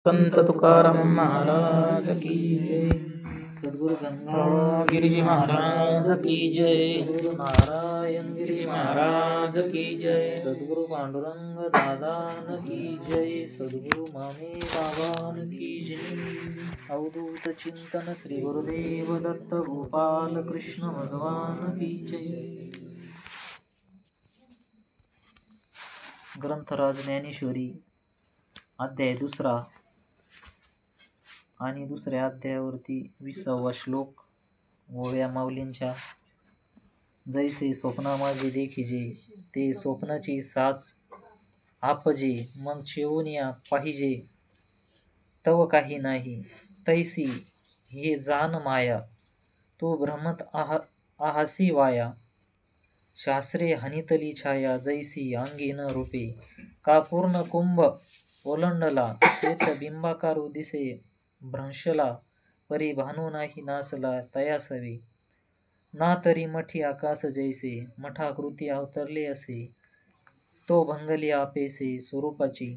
संत तुकाराम महाराज की जय। सद्गुरु गंगा गिरिजी महाराज की जय। सद्गुरु नारायण गिरिजी महाराज की जय। सद्गुरु पांडुरंग दादान की जय। सद्गुरु माने बाबान की जय। अवधूत चिंतन श्री गुरुदेव दत्त गोपाल कृष्ण भगवान की जय। ग्रंथराज ज्ञानेश्वरी अध्याय 2 आणि दुसऱ्या अध्यायावरती 20वा श्लोक. गोव्या माऊलींच्या. जैसे स्वप्ना माझे देखिजे ते स्वप्नाची साच आपजे, मग चेवूनिया पाहिजे तव काही नाही. तैसी हे जान माया तो भ्रमत आहासी वाया. शास्त्रे हनितली छाया जैसी अंगी न रूपे. का पूर्ण कुंभ ओलंडला श्वेत बिंबाकारू दिसे भ्रंशला. परी भानू नाही नासला तयासवे. ना तरी मठी आकाश जैसे मठाकृती अवतरले असे. तो भंगली आपेसे स्वरूपाची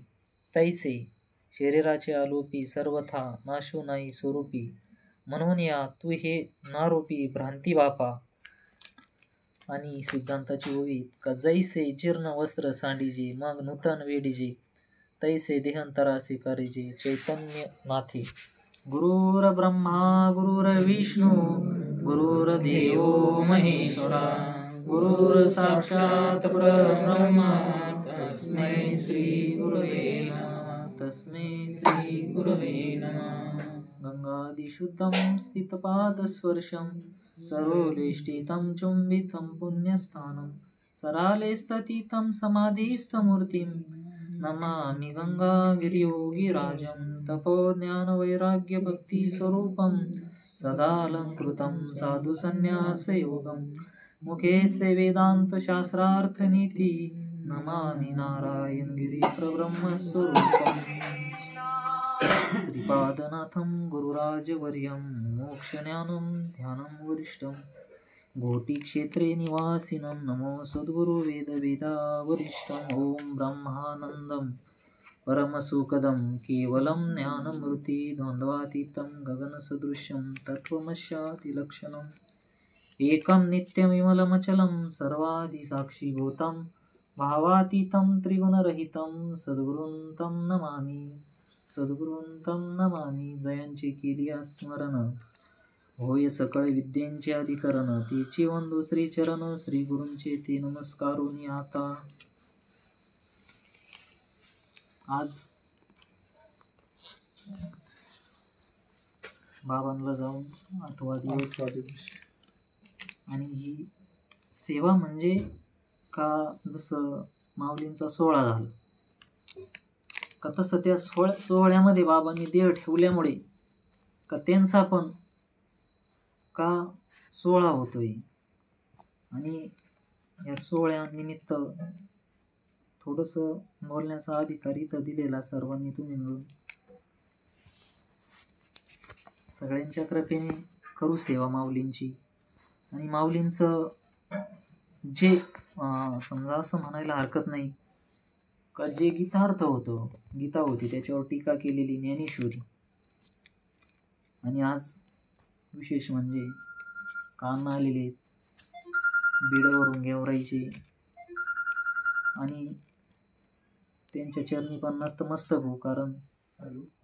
तैसे. शरीराचे आलोपी सर्वथा नाशू नाही स्वरूपी. म्हणून या तू हे नारूपी भ्रांती बापा. आणि सिद्धांताची ओवी का जैसे जीर्ण वस्त्र सांडीजे मग नूतन वेडीजे. तैसे देहांतरासे कारीजे चैतन्य नाथे. गुरुर ब्रह्मा गुरुर्विष्णू गुरुर्देवो महेश्वरा. गुरुर साक्षात परब्रह्मा तस्मै श्री गुरवे नमः. तस्मै श्री गुरवे नमः. गंगादिशुद्धं स्थितपादस्पर्शं सरोलेष्टितं चुंबितं पुण्यस्थानं. सराले स्थितं समाधिस्थमूर्तिं नमामि गंगागिरियोगिराजं. तपोज्ञानवैराग्यभक्तिस्वरूपं सदालङ्कृतं साधुसन्न्यासयोगं. मुखे से वेदान्तशास्त्रार्थनीति नमामि नारायणगिरिप्रब्रह्मस्वरूपम्. श्रीपादनाथं गुरुराजवर्यं मोक्षज्ञानं ध्यानं वरिष्ठं. घोटीक्षेत्रे निवासिनं नमो सद्गुरु वेदवेदावरिष्ठम्. ॐ ब्रह्मानन्दं परमसुखदं केवलं ज्ञानमूर्ति द्वन्द्वातीतं गगनसदृशं तत्त्वमस्यादिलक्षणम्. एकं नित्यविमलमचलं सर्वादिसाक्षिभूतं भावातीतं त्रिगुणरहितं सद्गुरुं तं नमामि. सद्गुरुं तं नमामि. जयांचे केलिया स्मरण होय सकळ विद्येंचे अधिकरण. तेची वंदू श्रीचरण श्री गुरूंचे ते नमस्कारुनी आता. आज बाबांना जाऊन 8वा दिवस. आणि ही सेवा म्हणजे का जसं माऊलींचा सोहळा झाला का तसं त्या सोहळ्यामध्ये बाबांनी देह ठेवल्यामुळे का त्यांचा पण का सोहळा होतोय. आणि या सोहळ्यानिमित्त थोडंसं बोलण्याचा अधिकार इथं दिलेला सर्वांनी तुम्ही मिळून सगळ्यांच्या कृपेने करू सेवा माऊलींची. आणि माऊलींचं जे समजा असं म्हणायला हरकत नाही का जे गीतार्थ होतं गीता होती त्याच्यावर टीका केलेली ज्ञानेश्वरी. आणि आज विशेष म्हणजे कान आलेले बीडवरून गेवराईचे आणि त्यांच्या चरणी पण नतमस्तक हो. कारण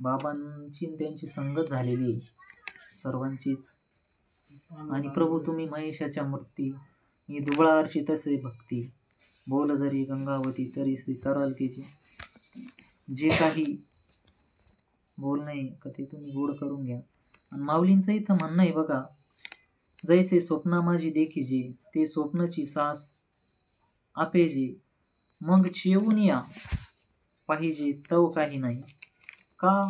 बाबांची त्यांची संगत झालेली सर्वांचीच. आणि प्रभू तुम्ही महेशाच्या मूर्ती मी दुबळा अर्ची तसे भक्ती. बोल जरी गंगावती तरी श्री तरल तिचे. जे काही बोलणे का ते तुम्ही गोड करून घ्या. आणि माऊलींचं इथं म्हणणं आहे बघा. जैसे स्वप्ना माझी देखिजे ते स्वप्नाची सास आपेजे मग चेवून या पाहिजे तव काही नाही. का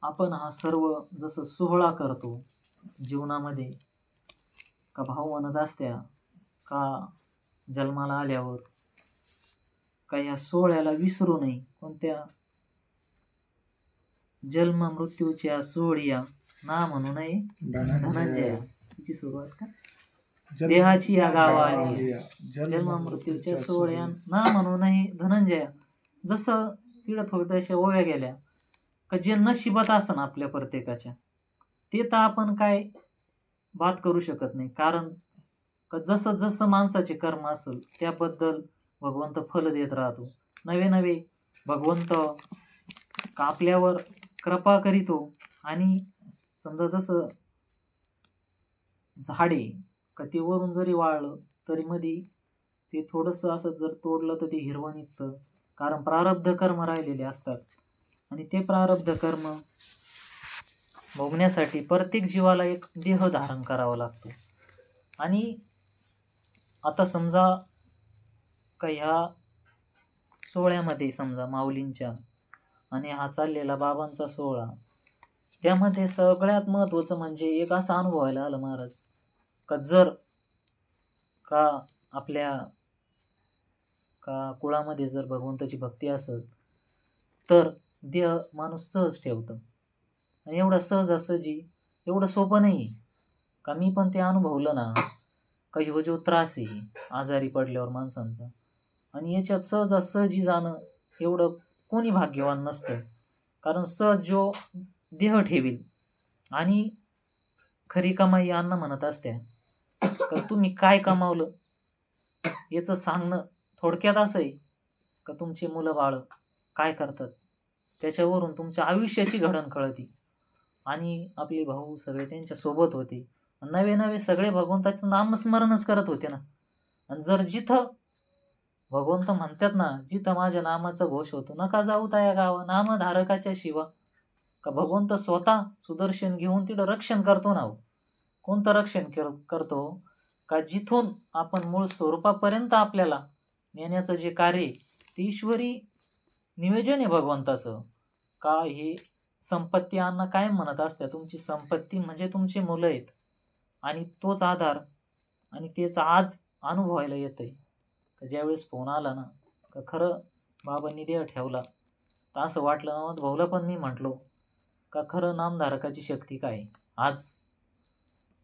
आपण हा सर्व जसं सोहळा करतो जीवनामध्ये का भाऊ म्हणत असत्या का जन्माला आल्यावर का या सोहळ्याला विसरू नये. कोणत्या जन्म मृत्यूच्या सोहळ्या ना म्हणू नये धनंजया. तिची सुरुवात का देहाची या गावा आली जन्म मृत्यूच्या सोहळ्या ना म्हणू नये धनंजया. जसं तिकडं थोड्याशा ओव्या गेल्या का जे नशिबात असन आपल्या प्रत्येकाच्या ते तर आपण काय बात करू शकत नाही. कारण का जसं जसं माणसाचे कर्म असेल त्याबद्दल भगवंत फल देत राहतो. नवे नवे भगवंत का आपल्यावर कृपा करीतो. आणि समजा जसं झाडे का ते वरून जरी वाळलं तरी मध्ये ते थोडंसं असं जर तोडलं तर ते हिरवं निघतं. कारण प्रारब्ध कर्म राहिलेले असतात आणि ते प्रारब्ध कर्म भोगण्यासाठी प्रत्येक जीवाला एक देह धारण करावा लागतो. आणि आता समजा का ह्या सोहळ्यामध्ये समजा माऊलींच्या आणि हा चाललेला बाबांचा सोहळा, त्यामध्ये सगळ्यात महत्त्वाचं म्हणजे एक असा अनुभवायला आलं महाराज का जर का आपल्या का कुळामध्ये जर भगवंताची भक्ती असेल तर देह माणूस सहज ठेवतं. आणि एवढं सहजासहजी एवढं सोपं नाही का. मी पण ते अनुभवलं ना का ह्यो जो त्रास आहे आजारी पडल्यावर माणसांचा, आणि याच्यात सहजासहजी जाणं एवढं कोणी भाग्यवान नसतं. कारण सहज जो देह ठेवील आणि खरी कमाई अन्न म्हणत असते तर तुम्ही काय कमावलं याचं सांगणं थोडक्यात असं आहे का तुमचे मुलं बाळ काय करतात त्याच्यावरून तुमच्या आयुष्याची घडण कळती. आणि आपले भाऊ सगळे त्यांच्या सोबत होते, नवे नवे सगळे भगवंताचं नामस्मरणच करत होते ना. आणि जर जिथं भगवंत म्हणतात ना, जिथं माझ्या नामाचा घोष होतो नका जाऊ त्या गावा नामधारकाच्या शिवा, का भगवंत स्वतः सुदर्शन घेऊन तिथं रक्षण करतो ना. कोणतं रक्षण करतो का जिथून आपण मूळ स्वरूपापर्यंत आपल्याला नेण्याचं जे कार्य ते ईश्वरी नियोजन आहे भगवंताचं. का हे संपत्ती अन्न काय म्हणत असते, तुमची संपत्ती म्हणजे तुमची मुलं आहेत. आणि तोच आधार आणि तेच आज अनुभवायला येत आहे का ज्यावेळेस फोन आला ना का खरं बाबांनी देह ठेवला तर असं वाटलं ना. भाऊला पण मी म्हटलो का खरं नामधारकाची शक्ती काय. आज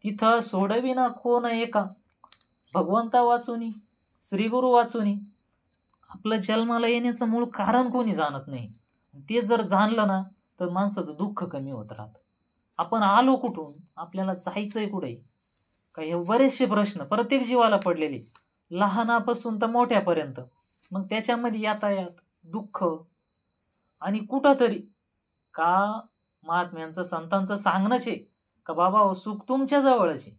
तिथं सोडवी ना कोण एका भगवंता वाचुनी श्रीगुरु वाचुनी आपलं जन्माला येण्याचं मूळ कारण कोणी जाणत नाही. ते जर जाणलं ना तर माणसाचं दुःख कमी होत राहतं. आपण आलो कुठून, आपल्याला जायचंय कुठे, का हे बरेचसे प्रश्न प्रत्येक जीवाला पडलेले लहानापासून तर मोठ्यापर्यंत. मग त्याच्यामध्ये यातायात दुःख आणि कुठंतरी का महात्म्यांचं संतांचं सांगणंच आहे का बाबा हो सुख तुमच्या जवळच आहे.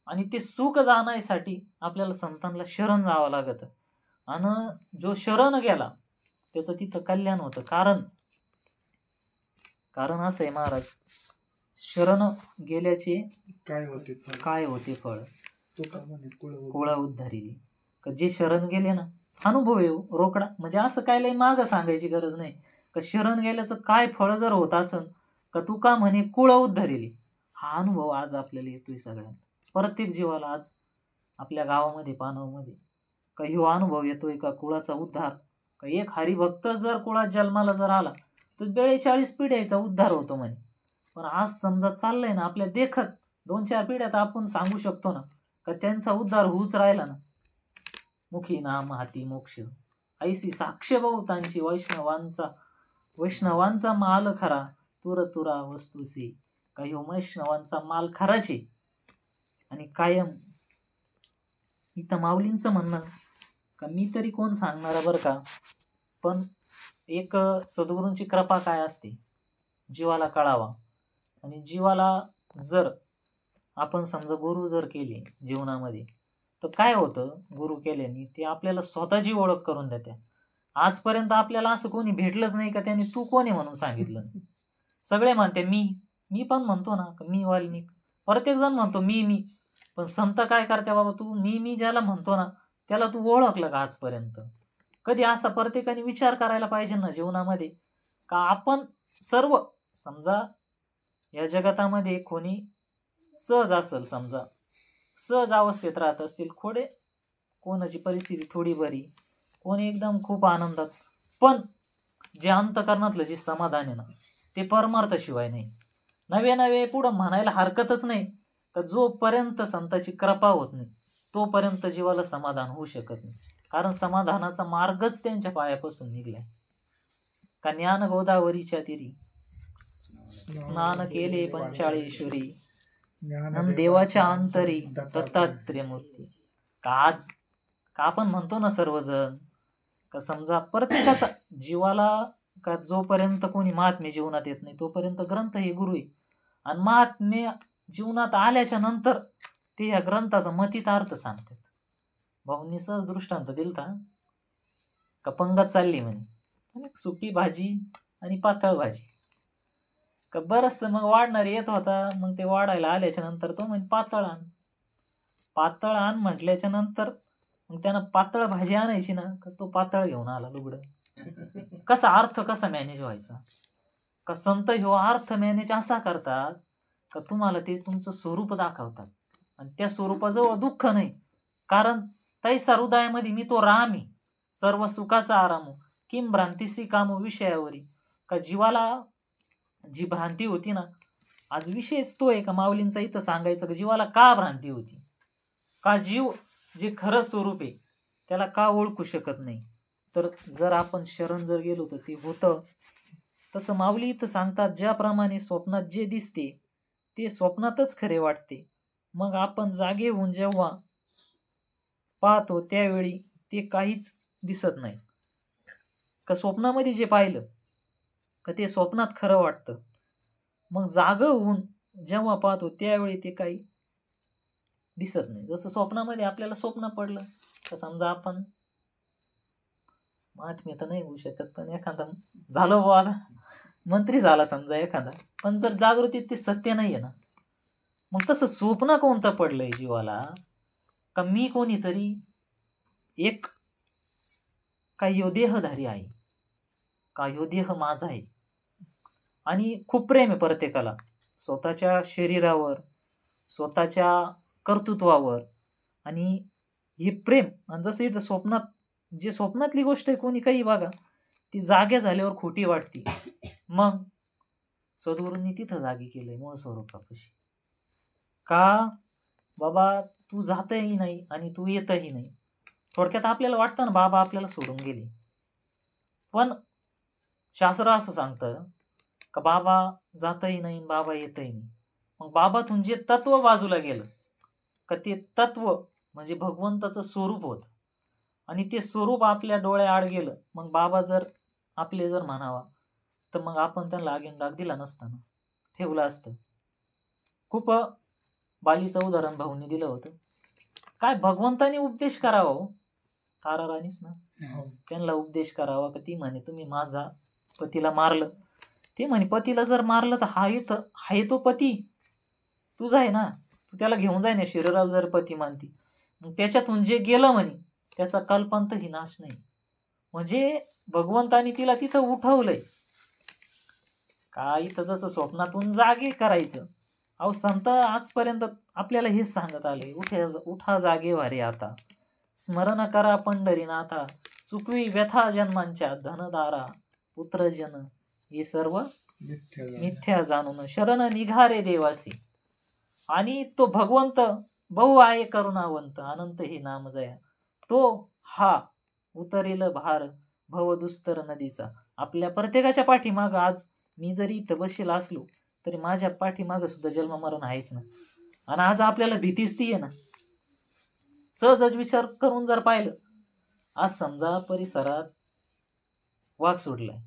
आणि ते सुख जाण्यासाठी आपल्याला संतांना शरण जावं लागतं. आणि जो शरण गेला त्याचं तिथं कल्याण होतं. कारण असं आहे महाराज, शरण गेल्याचे काय होते फळ कोळा उद्धारिली. का जे शरण गेले ना अनुभव येऊ रोकडा, म्हणजे असं काय लय मागं सांगायची गरज नाही. का शरण गेल्याचं काय फळ जर होत असन का तू का म्हणे कुळ उद्धारिली, हा अनुभव आज आपल्याला येतोय सगळ्यांना. प्रत्येक जीवाला आज आपल्या गावामध्ये पानवमध्ये का ह्यो अनुभव येतोय का कुळाचा उद्धार. का एक हरिभक्त जर कुळात जन्माला जर आला तर 42 पिढ्याचा उद्धार होतो म्हणे. पण आज समजा चाललंय ना आपल्या देखत 2-4 पिढ्यात आपण सांगू शकतो ना का त्यांचा उद्धार होऊच राहिला ना. मुखी नाम हाती मोक्ष ऐसी साक्ष बहुतांची वैष्णवांचा माल खरा तुर तुरा वस्तुसी. का ह्यो वैष्णवांचा माल खराचे. आणि कायम इथं माऊलींचं म्हणणं का मी तरी कोण सांगणार बरं का, पण एक सद्गुरूंची कृपा काय असते जीवाला कळावा. आणि जीवाला जर आपण समजा गुरु जर केले जीवनामध्ये तर काय होतं, गुरु केल्याने ते आपल्याला स्वतःची ओळख करून देते. आजपर्यंत आपल्याला असं कोणी भेटलंच नाही का त्याने तू कोण आहे म्हणून सांगितलं. सगळे म्हणते मी पण म्हणतो ना मी वाल्मिक, प्रत्येक जण म्हणतो मी. पण संत काय करते बाबा, तू मी ज्याला म्हणतो ना त्याला तू ओळखलं का आजपर्यंत. कधी असा प्रत्येकाने विचार करायला पाहिजे ना जीवनामध्ये का आपण सर्व समजा या जगतामध्ये कोणी सहज असेल, समजा सहज अवस्थेत राहत असतील, कोणाची परिस्थिती थोडी बरी, कोणी एकदम खूप आनंदात, पण जे अंतकरणातलं जे समाधान आहे ना ते परमार्थशिवाय नाही. नवे पुढं म्हणायला हरकतच नाही का जोपर्यंत संताची कृपा होत नाही तोपर्यंत जीवाला समाधान होऊ शकत नाही. कारण समाधानाचा मार्गच त्यांच्या पायापासून निघलाय. का ज्ञान गोदावरीच्या तिरी स्नान केले पंचाळेश्वरी देवाच्या अंतरी दत्तात्रेय मूर्ती. का आज का आपण म्हणतो ना सर्वजण का समजा प्रत्येकाचा जीवाला का जोपर्यंत कोणी महात्म्य जीवनात येत नाही तोपर्यंत ग्रंथ हे गुरु आहे. आणि महात्म्य जीवनात आल्याच्या नंतर ते या ग्रंथाचा मतितार्थ सांगतात. भाऊंनी सहज दृष्टांत दिलता का पंगत चालली म्हणे सुकी भाजी आणि पातळ भाजी. का बरंच मग वाढणारे येत होता. मग ते वाढायला आल्याच्या नंतर तो म्हणजे पातळ आण म्हटल्याच्या नंतर मग त्यानं पातळ भाजी आणायची ना का तो पातळ घेऊन आला लुगडं. कसा अर्थ कसा मॅनेज व्हायचा. का संत ह्यो अर्थ मॅनेज असा करतात का तुम्हाला ते तुमचं स्वरूप दाखवतात आणि त्या स्वरूपाजवळ दुःख नाही. कारण तैसा हृदयामध्ये मी तो राम आहे सर्व सुखाचा आराम किम भ्रांतीसी काम विषयावरी. का जीवाला जी भ्रांती होती ना आज विषयच तो आहे का माऊलींचा इथं सांगायचं का जीवाला का भ्रांती होती. का जीव जे खरं स्वरूप आहे त्याला का ओळखू शकत नाही. तर जर आपण शरण जर गेलो तर ते होतं. तसं माऊली इथं सांगतात ज्याप्रमाणे स्वप्नात जे दिसते ते स्वप्नातच खरे वाटते. मग आपण जागे होऊन जेव्हा पाहतो त्यावेळी ते काहीच दिसत नाही. का स्वप्नामध्ये जे पाहिलं का ते स्वप्नात खरं वाटतं. मग जागं होऊन जेव्हा पाहतो त्यावेळी ते काही दिसत नाही. जसं स्वप्नामध्ये आपल्याला स्वप्न पडलं तर समजा आपण महात्म्य तर नाही होऊ शकत पण एखादा झालो बुवा मंत्री झाला समजा एखादा. पण जर जागृतीत ते सत्य नाहीये ना मग तसं स्वप्न कोणतं पडलंय जीवाला का मी कोणीतरी एक का ह्यो देहधारी आहे का ह्यो देह माझा आहे. आणि खूप प्रेम आहे प्रत्येकाला स्वतःच्या शरीरावर स्वतःच्या कर्तृत्वावर. आणि हे प्रेम आणि जसं इथं स्वप्नात जे स्वप्नातली गोष्ट आहे कोणी काही बघा ती जागे झाल्यावर खोटी वाटते. मग सद्गुरूंनी तिथं जागी केलंय मूळ स्वरूपापाशी. का बाबा तू जातही नाही आणि तू येतही नाही. थोडक्यात आपल्याला वाटतं ना बाबा आपल्याला सोडून गेले पण शास्त्र असं सांगतं का बाबा जातही नाही बाबा येतही नाही. मग बाबातून जे तत्व बाजूला गेलं का ते तत्व म्हणजे भगवंताचं स्वरूप होतं आणि ते स्वरूप आपल्या डोळ्याआड गेलं. मग बाबा जर आपले जर म्हणावा तर मग आपण त्यांना आगीन डाग दिला नसताना ठेवलं असतं. खूप बालीचं उदाहरण भाऊंनी दिलं होतं. काय भगवंताने उपदेश करावा हो तारा राणीच ना त्यांना उपदेश करावा का ती म्हणे तुम्ही माझा पतीला मारलं. ते म्हणे पतीला जर मारलं तर हा इथं आहे तो पती तुझा आहे ना तू त्याला घेऊन जाय ना शरीराला जर पती मानती. मग त्याच्यातून जे गेलं म्हणे त्याचा कल्पांतही नाश नाही. म्हणजे भगवंतानी तिला तिथं उठवलंय. का इथं जसं स्वप्नातून जागे करायचं. अहो संत आजपर्यंत आपल्याला हेच सांगत आले उठा जागे वारे आता स्मरण करा पंढरीनाथा चुकवी व्यथा जन्मांच्या धनदारा पुत्रजन हे सर्व मिथ्या जाणून शरण निघारे देवासी. आणि तो भगवंत बहु आहे करुणावंत अनंत हे नाम जया तो हा उतरेल भार भवदुस्तर नदीचा. आपल्या प्रत्येकाच्या पाठीमाग आज मी जरी इथं बसेल असलो तरी माझ्या पाठीमाग सुद्धा जन्म मरण आहेच ना. आणि आज आपल्याला भीतीच ती आहे ना. सहजच विचार करून जर पाहिलं आज समजा परिसरात वाघ सोडलाय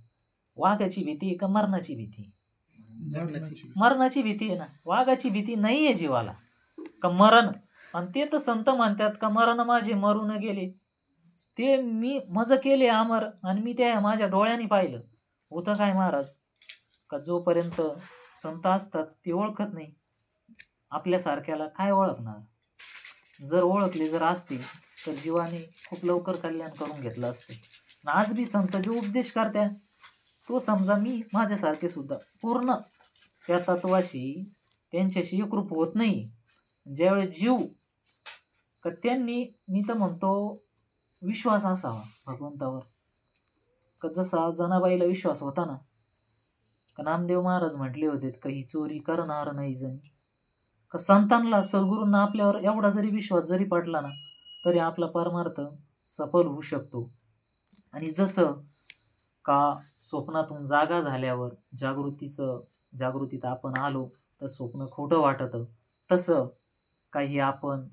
वाघाची भीती आहे का मरणाची भीती. मरणाची भीती आहे ना. वाघाची भीती नाहीये जीवाला का मरण. आणि ते तर संत म्हणतात का मरण माझे मरून गेले ते मी मज केले अमर आणि मी त्या माझ्या डोळ्याने पाहिलं होतं. काय महाराज का जोपर्यंत संत असतात ते ओळखत नाही आपल्यासारख्याला काय ओळखणार. जर ओळखले जर असते तर जीवाने खूप लवकर कल्याण करून घेतलं असतं. आज बी संत जो उपदेश करत्या तो समजा मी माझ्यासारखे सुद्धा पूर्ण त्या तत्वाशी त्यांच्याशी एकरूप होत नाही. ज्यावेळेस जीव का त्यांनी मी तर म्हणतो विश्वास असावा भगवंतावर का जसा जनाबाईला विश्वास होता ना का नामदेव महाराज म्हटले होते काही चोरी करणार नाही जणी. का संतांना सद्गुरूंना आपल्यावर एवढा जरी विश्वास जरी पडला ना तरी आपला परमार्थ सफल होऊ शकतो. आणि जसं का स्वप्नातून जागा झाल्यावर जागृतीत आपण आलो तर स्वप्न खोटं वाटतं, तसं काही आपण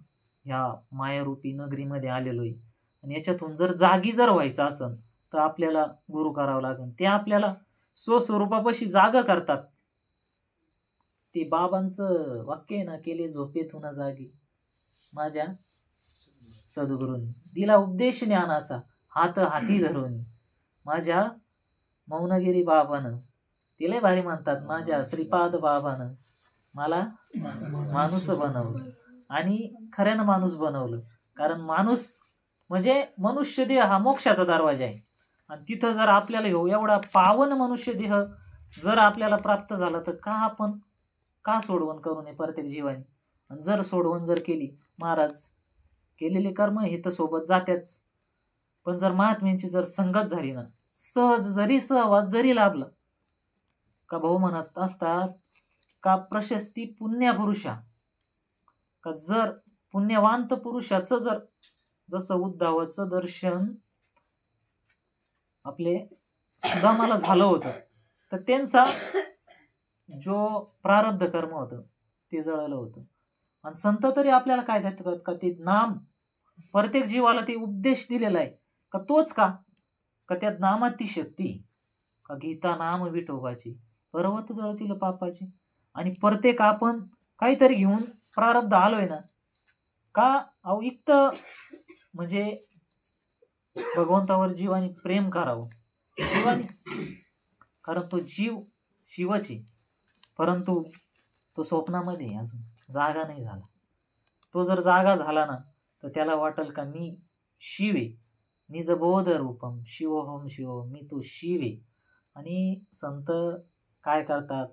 ह्या मायारूपी नगरीमध्ये आलेलो आहे आणि याच्यातून जर जागी व्हायचं असेल तर आपल्याला गुरु करावं लागेल. ते आपल्याला स्वस्वरूपापाशी जागा करतात. ते बाबांचं वाक्य आहे ना, केले झोपेतून जागी माझ्या सद्गुरूंनी, दिला उपदेश ज्ञानाचा हात हाती धरून, माझ्या मौनगिरी बाबानं, ते लय भारी म्हणतात, माझ्या श्रीपाद बाबानं मला माणूस बनवलं आणि खऱ्यानं माणूस बनवलं. कारण माणूस म्हणजे मनुष्य देह हा मोक्षाचा दरवाजा आहे आणि तिथं जर आपल्याला एवढा पावन मनुष्य देह जर आपल्याला प्राप्त झाला तर आपण का सोडवण करू नये प्रत्येक जीवाने. आणि जर सोडवण जर केली, महाराज केलेले कर्म हे तर सोबत जात्याच, पण जर महात्म्यांची जर संगत झाली ना, सहवास जरी लाभला का भाऊ म्हणत असतात का प्रशस्ती पुण्यपुरुषा, का जर पुण्यवांत पुरुषाचं जर जसं उद्धवाचं दर्शन आपले सुदामाला झालं होतं तर त्यांचा जो प्रारब्ध कर्म होतं ते जळलं होतं. आणि संत तरी आपल्याला काय देतात का ते नाम, प्रत्येक जीवाला ते उपदेश दिलेला आहे का तोच का त्या नामात ती शक्ती, का गीता नाम विठोबाची पर्वत जळतील पापाची. आणि प्रत्येक आपण काहीतरी घेऊन प्रारब्ध आलोय ना का इक्त म्हणजे भगवंतावर जीवाने प्रेम करावं जीवाने, कारण तो जीव शिवाचे, परंतु तो स्वप्नामध्ये अजून जागा नाही झाला. तो जर जागा झाला ना तर त्याला वाटेल का मी शिव आहे, निजबोध रूपम शिवोहम शिवोहम, मी तो शिव आहे. आणि संत काय करतात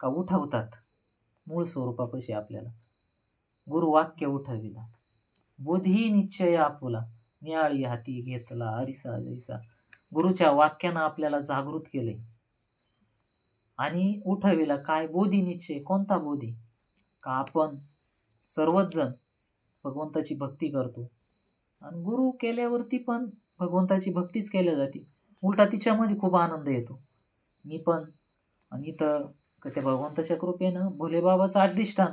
का उठवतात मूळ स्वरूपापाशी आपल्याला. गुरुवाक्य उठविला बुधी निश्चय आपुला, न्याळी हाती घेतला अरिसा जैसा. गुरुच्या वाक्यानं आपल्याला जागृत केले आणि उठविला काय बोधी निश्चय. कोणता बोधी? का आपण सर्वच जण भगवंताची भक्ती करतो आणि गुरु केल्यावरती पण भगवंताची भक्तीच केल्या जाते, उलटा तिच्यामध्ये खूप आनंद येतो. मी पण आणि इथं त्या भगवंताच्या कृपेनं भोलेबाबाचं अधिष्ठान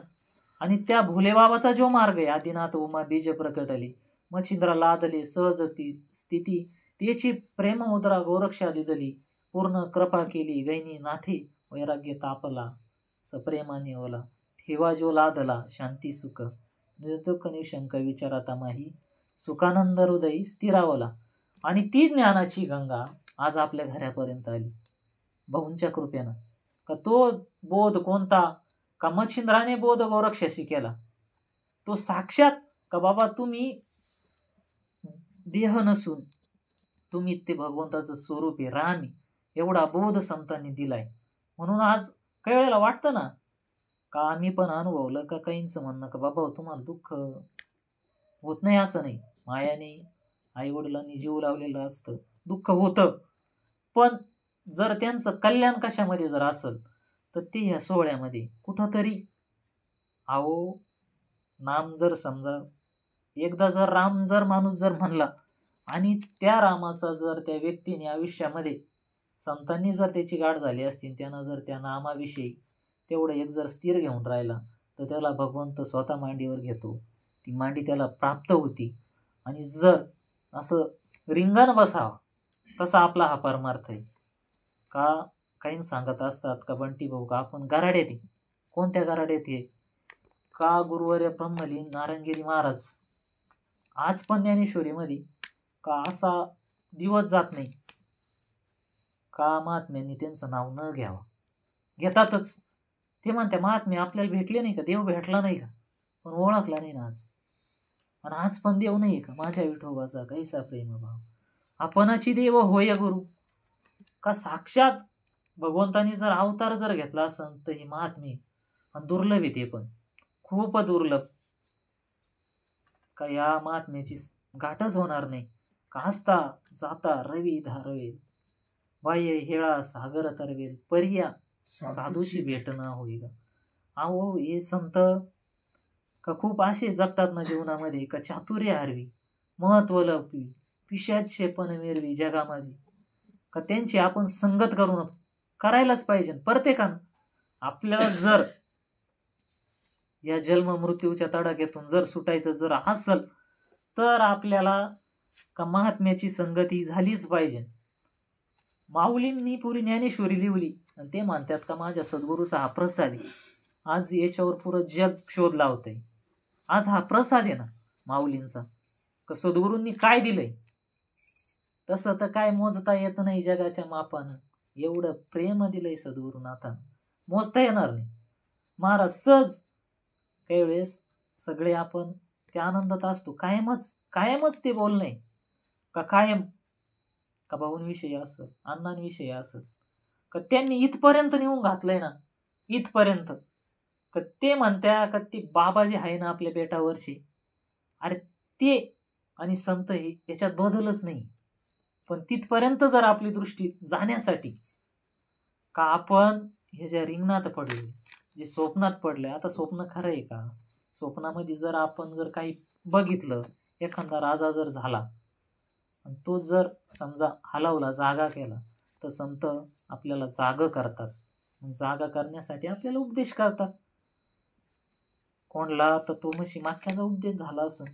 आणि त्या भोलेबाबाचा जो मार्ग आहे, आदिनाथ उमा बीज प्रकटली मच्छिंद्रा लादले सहजती स्थिती, त्याची प्रेममुद्रा गोरक्षा दिदली, पूर्ण कृपा केली गैनी नाथे, वैराग्य तापला सप्रेमाने ओला, ठेवा जो लादला शांती सुख, निर्दुःख निशंक विचाराता माही, सुखानंद हृदयी स्थिरावला. आणि ती ज्ञानाची गंगा आज आपल्या घरापर्यंत आली भाऊंच्या कृपेनं. का तो बोध कोणता? का मच्छिंद्राने बोध गोरक्षाशी केला, तो साक्षात का बाबा तुम्ही देह नसून तुम्ही ते भगवंताचं स्वरूप आहे, राम आहे, एवढा बोध संतांनी दिलाय. म्हणून आज काही वेळेला वाटतं ना का आम्ही पण अनुभवलं का काहींचं म्हणणं का बाबा तुम्हाला दुःख होत नाही, असं नाही. मायाने आई वडिलांनी जीव लावलेलं असतं, दुःख होतं, पण जर त्यांचं कल्याण कशामध्ये जर असेल तर ते ह्या सोहळ्यामध्ये कुठंतरी नाम जर समजा एकदा जर राम जर माणूस जर म्हणला आणि त्या रामाचा जर त्या व्यक्तीने आयुष्यामध्ये संतांनी जर त्याची गाठ झाली असती, त्यानं जर त्या नामाविषयी तेवढं एक जर स्थिर घेऊन राहिला तर त्याला भगवंत स्वतः मांडीवर घेतो, ती मांडी त्याला प्राप्त होती. आणि जर असं रिंगण बसावं तसा आपला हा परमार्थ आहे. का काही सांगत असतात का बंटी भाऊ का आपण गराड्यात आहे. कोणत्या गराड्यात आहे? का गुरुवर्य ब्रह्मलीन नारायणगिरी महाराज आज पण ज्ञानेश्वरीमध्ये का असा दिवस जात नाही का महात्म्यांनी त्यांचं नाव न घ्यावं. घेतातच. ते म्हणते महात्मे आपल्याला भेटले नाही का, देव भेटला नाही का, पण ओळखला नाही ना आज. आणि आज पण देव नाही का माझ्या विठोबाचा कैसा प्रेम भाव, आपणाची देव होय गुरु. का साक्षात भगवंतानी जर अवतार जर घेतला असेल तर हे महात्मे आणि दुर्लभ आहे, ते पण खूप दुर्लभ. का या महात्म्याची गाठच होणार नाही. का हसता जाता रवी धारवेल, बाह्य हेळा सागर तरवेल, पर्या साधूची भेटना होईल. हे संत का खूप असे जगतात ना जीवनामध्ये का चातुर्य हरवी महत्व लपवी पिशाचे पण मिरवी जगा माझी. का त्यांची आपण संगत करून करायलाच पाहिजे. प्रत्येकानं आपल्याला जर या जन्म मृत्यूच्या तडाख्यातून जर सुटायचं जर असल तर आपल्याला का महात्म्याची संगती झालीच पाहिजे. माऊलींनी पुरी ज्ञानेश्वरी लिहिली आणि ते म्हणतात का माझ्या सद्गुरूचा हा प्रसाद आहे. आज याच्यावर पुरं जग शोध लावतंय. आज हा प्रसाद आहे ना माऊलींचा. का सद्गुरूंनी काय दिलंय तसं तर काय मोजता येत नाही जगाच्या मापानं. एवढं प्रेम दिलंय सद्गुरुनाथानं, मोजता येणार नाही. महाराज सहज काही वेळेस सगळे आपण त्या आनंदात असतो. कायमच ते बोलणं का कायम का भाऊंविषयी असं अण्णांविषयी असं का त्यांनी इथपर्यंत नेऊन घातलंय ना, इथपर्यंत का ते म्हणत्या का ते बाबा जे आहे ना आपल्या बेटावरचे, अरे ते आणि संत हे याच्यात बदलच नाही. पण तिथपर्यंत जर आपली दृष्टी जाण्यासाठी का आपण हे ज्या रिंगणात पडले, जे स्वप्नात पडले, आता स्वप्न खरं आहे का? स्वप्नामध्ये जर आपण जर काही बघितलं, एखादा राजा जर झाला आणि तो जर समजा हलवला, जागा केला, तर संत आपल्याला जाग करतात. जागा करण्यासाठी आपल्याला उपदेश करतात. कोणला तर तो म्हशी माख्याचा उपदेश झाला असन,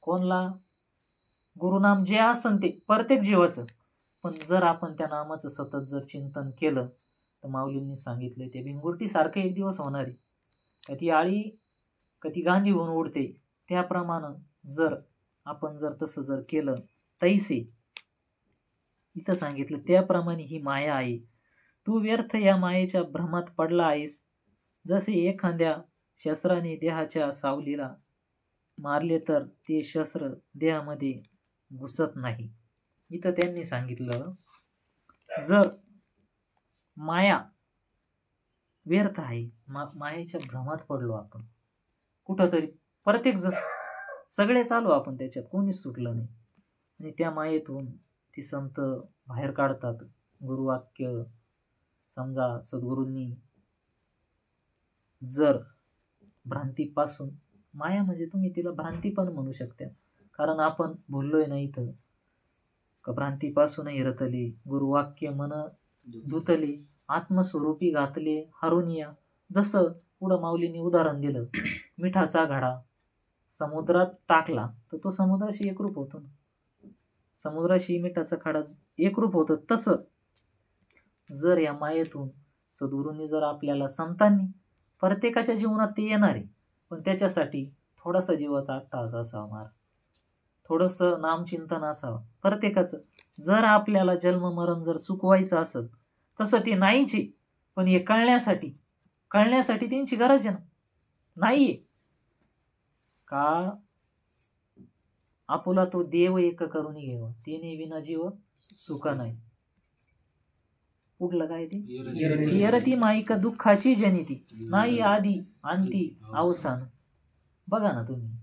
कोणला गुरुनाम जे असन ते प्रत्येक जीवाचं. पण जर आपण त्या नामाचं सतत जर चिंतन केलं तर माऊलींनी सांगितले ते भिंगुर्टी सारखं एक दिवस होणार आहे. का ती आळी का ती गांधी होऊन उडते, त्याप्रमाणे जर आपण जर तसं जर केलं तैसे इथं सांगितलं त्याप्रमाणे ही माया आहे. तू व्यर्थ या मायेच्या भ्रमात पडला आहेस. जसे एखाद्या शस्त्राने देहाच्या सावलीला मारले तर ते शस्त्र देहामध्ये घुसत नाही. इथं त्यांनी सांगितलं जर माया व्यर्थ आहे, मायेच्या भ्रमात पडलो आपण कुठंतरी, प्रत्येक जण सगळे चालू आपण त्याच्यात, कोणीच सुटलं नाही. आणि त्या मायेतून ते संत बाहेर काढतात. गुरुवाक्य समजा सद्गुरूंनी जर भ्रांतीपासून, माया म्हणजे तुम्ही तिला भ्रांती पण म्हणू शकता, कारण आपण बोललोय ना इथं का भ्रांतीपासूनही रतले, गुरुवाक्य मन धुतले, आत्मस्वरूपी घातले हरुनिया. जसं पुढं माऊलींनी उदाहरण दिलं, मिठाचा घडा समुद्रात टाकला तर तो समुद्राशी एकरूप होतो ना, समुद्राशी मिठाचा खडा एकरूप होतं. तसं जर या मायेतून सद्गुरूंनी जर आपल्याला, संतांनी, प्रत्येकाच्या जीवनात ते येणार आहे, पण त्याच्यासाठी थोडासा जीवाचा अट्टहास असावा महाराज, थोडंसं नामचिंतन असावं प्रत्येकाचं. जर आपल्याला जन्म मरण जर चुकवायचं असेल तसं ते नाहीच आहे, पण हे कळण्यासाठी त्यांची गरज आहे ना, नाहीये का आपुला तो देव एक करून घेवा, तिने विना जीव सुख नाही. पुढलं काय ते, येरती माईका दुःखाची जनिती, नाही आधी अंती अवसान. बघा ना तुम्ही,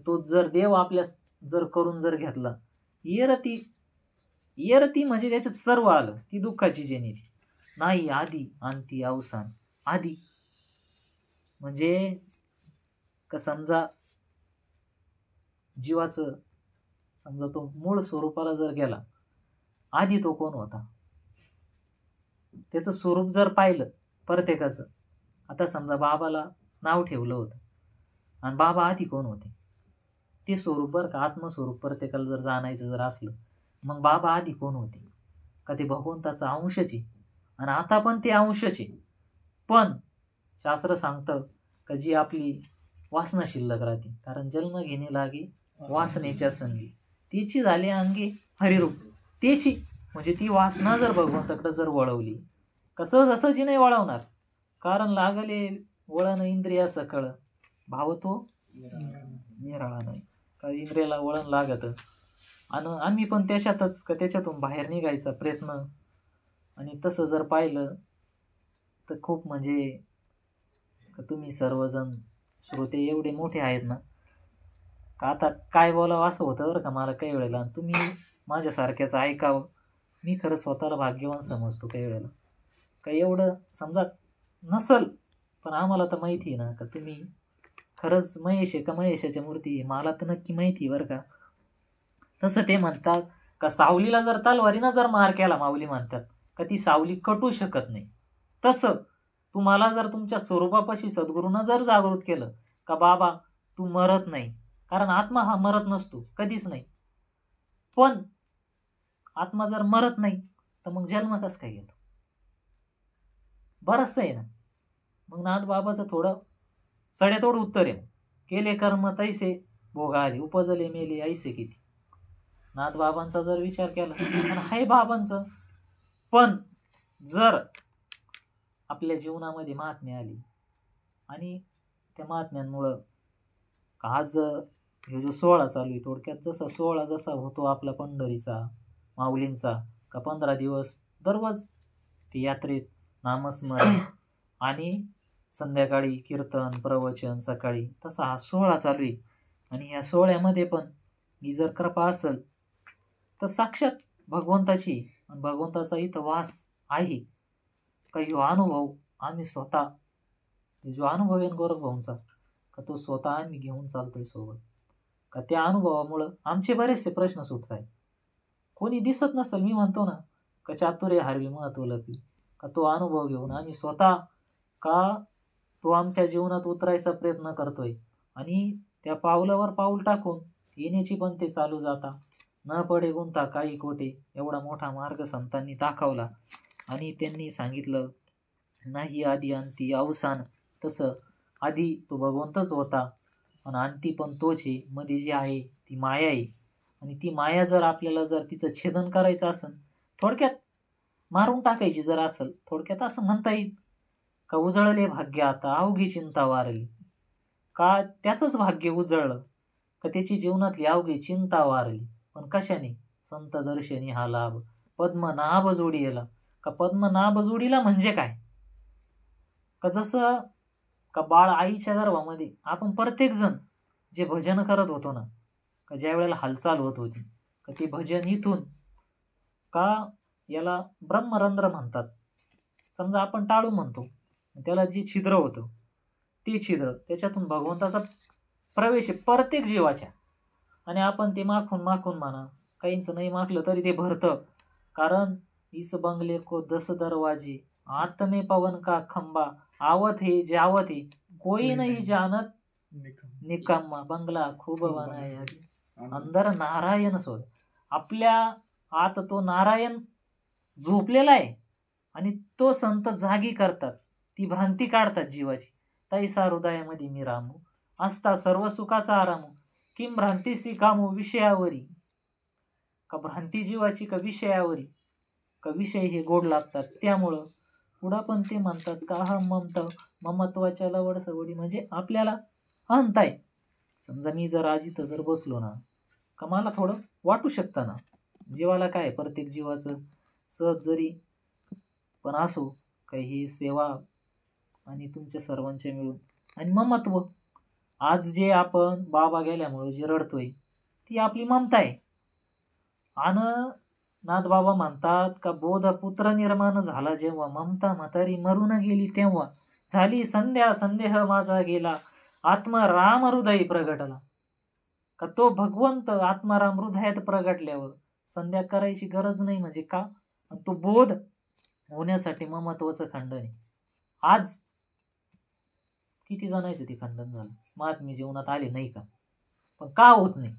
तो जर देव आपल्या जर करून जर घेतला, येरती म्हणजे त्याच्यात सर्व आलं, ती दुःखाची जनिती, नाही आधी अंती अवसान. आधी म्हणजे का समजा जीवाचं समजा तो मूळ स्वरूपाला जर गेला, आधी तो कोण होता, त्याचं स्वरूप जर पाहिलं प्रत्येकाचं. आता समजा बाबाला नाव ठेवलं होतं आणि बाबा आधी कोण होते, ते स्वरूप बरं का, आत्मस्वरूप प्रत्येकाला जर जाणायचं जर असलं, मग बाबा आधी कोण होते का ते भगवंताचा अंशच आहे आणि आता पण ते अंशच आहे. पण शास्त्र सांगतं का जी आपली वासना शिल्लक राहते, कारण जन्म घेणे लागे वासनेच्या संगी, तिची झाली अंगी हरिरूप. त्याची म्हणजे ती वासना जर भगवंताकडे जर वळवली, कसं जसं जी नाही वळवणार, कारण लागले वळण इंद्रिया सकळ, भाव तो निराळा नाही, का इंद्रियाला वळण लागत. आणि आम्ही पण त्याच्यातच का त्याच्यातून बाहेर निघायचा प्रयत्न. आणि तसं जर पाहिलं तर खूप म्हणजे तुम्ही सर्वजण श्रोते एवढे मोठे आहेत ना, का आता काय बोलावं असं होतं बरं का मला काही वेळेला. तुम्ही माझ्यासारख्याच ऐकावं, मी खरं स्वतःला भाग्यवान समजतो काही वेळेला. काही एवढं समजा नसल, पण आम्हाला तर माहिती आहे ना का तुम्ही खरंच महेश आहे का महेशाच्या मूर्ती आहे, मला तर नक्की माहिती आहे बरं का. तसं ते म्हणतात का सावलीला जर तलवारीनं जर मार केला, माऊली म्हणतात का ती सावली कटू शकत नाही. तसं तुम्हाला जर तुमच्या स्वरूपापाशी सद्गुरूनं जर जागृत केलं का बाबा तू मरत नाही, कारण आत्मा हा मरत नसतो कधीच नाही, पण आत्मा जर मरत नाही तर मग जन्म कसं काय घेतो? बरंचसं आहे ना. मग नाथ बाबाचं थोडं सडेतोड उत्तर आहे, केले कर्म तैसे भोगाले, उपजले मेले ऐसे किती. नाथ बाबांचा जर विचार केला आणि हाय बाबांचं, पण जर आपल्या जीवनामध्ये महात्म्य आली आणि त्या महात्म्यांमुळं आज हे जो सोहळा चालू आहे, थोडक्यात जसा सोहळा जसा होतो आपला पंढरीचा माऊलींचा, का 15 दिवस दररोज ती यात्रेत नामस्मरण आणि संध्याकाळी कीर्तन प्रवचन, सकाळी तसा हा सोहळा चालू आहे. आणि या सोहळ्यामध्ये पण ही जर कृपा असेल तर साक्षात भगवंताची आणि भगवंताचा इथं वास आहे का, ह्यो अनुभव आम्ही स्वतः, जो अनुभव आहे गोरखभाऊंचा का तो स्वतः आम्ही घेऊन चालतोय सोबत, का त्या अनुभवामुळं आमचे बरेचसे प्रश्न सुटत आहेत. कोणी दिसत नसेल, मी म्हणतो ना का चातुर्य हारवी महत्व लपी, का तो अनुभव घेऊन आम्ही स्वतः का तो आमच्या जीवनात उतरायचा प्रयत्न करतोय. आणि त्या पावलावर पाऊल टाकून येण्याची पण ते चालू जाता, न पडे गुंता काही कोटे, एवढा मोठा मार्ग संतांनी दाखवला. आणि त्यांनी सांगितलं नाही आधी अंती अवसान, तसं आधी तो भगवंतच होता आणि अंती पण तोच आहे. मध्ये जी आहे ती माया आहे, आणि ती माया जर आपल्याला जर तिचं छेदन करायचं असेल, थोडक्यात मारून टाकायची जर असेल, थोडक्यात असं म्हणता येईल का उजळले भाग्य आता अवघी चिंता वारली, का त्याचंच भाग्य उजळलं, का त्याची जीवनातली अवघी चिंता वारली. पण कशाने? संत दर्शनी हा लाभ, पद्मनाभ जोडीला. का पद्मनाभ जोडीला म्हणजे काय? का जसं का बाळ आईच्या गर्भामध्ये आपण प्रत्येक जण जे भजन करत होतो ना, का ज्या वेळेला हालचाल होत होती, का ते भजन इथून का याला ब्रह्मरंध्र म्हणतात, समजा आपण टाळू म्हणतो, त्याला जे छिद्र होतं ते छिद्र, त्याच्यातून भगवंताचा प्रवेश आहे प्रत्येक जीवाच्या. आणि आपण ते माखून माखून म्हणा, काहींचं नाही माखलं तरी ते भरतं, कारण इस बंगले को 10 दरवाजे, आत में पवन का खंबा, आवत है जावत है कोई नहीं जानत, निकम्मा बंगला खूप बनाया अंदर नारायण सोड. आपल्या आत तो नारायण झोपलेला आहे आणि तो संत जागी करतात, ती भ्रांती काढतात जीवाची. तैसा हृदयामध्ये मी रामू, असता सर्व सुखाचा आरामू, किम भ्रांतीसी कामू विषयावरी. का भ्रांती जीवाची का विषयावरी, का विषय हे गोड लागतात. त्यामुळं पुढं पण ते म्हणतात का अहम ममत्वाच्या लवड सवडी, म्हणजे आपल्याला अहंताय. समजा मी जर आज इथं जर बसलो ना, का मला थोडं वाटू शकतं ना, जीवाला काय प्रत्येक जीवाचं सहज जरी पण असो, काही ही सेवा आणि तुमच्या सर्वांच्या मिळून. आणि ममत्व, आज जे आपण बाबा गेल्यामुळे जे रडतोय ती आपली ममता आहे. आणि नाथबाबा म्हणतात का बोधपुत्र निर्माण झाला जेव्हा, ममता म्हातारी मरून गेली तेव्हा, झाली संध्या संदेह माझा गेला, आत्मराम हृदय प्रगटला. का तो भगवंत आत्माराम हृदयात प्रगटल्यावर संध्या करायची गरज नाही, म्हणजे का? आणि तो बोध होण्यासाठी महत्वाचं खंडन आहे. आज किती जणायचं ते खंडन झालं, महात्म्य जीवनात आले नाही का? पण का होत नाही?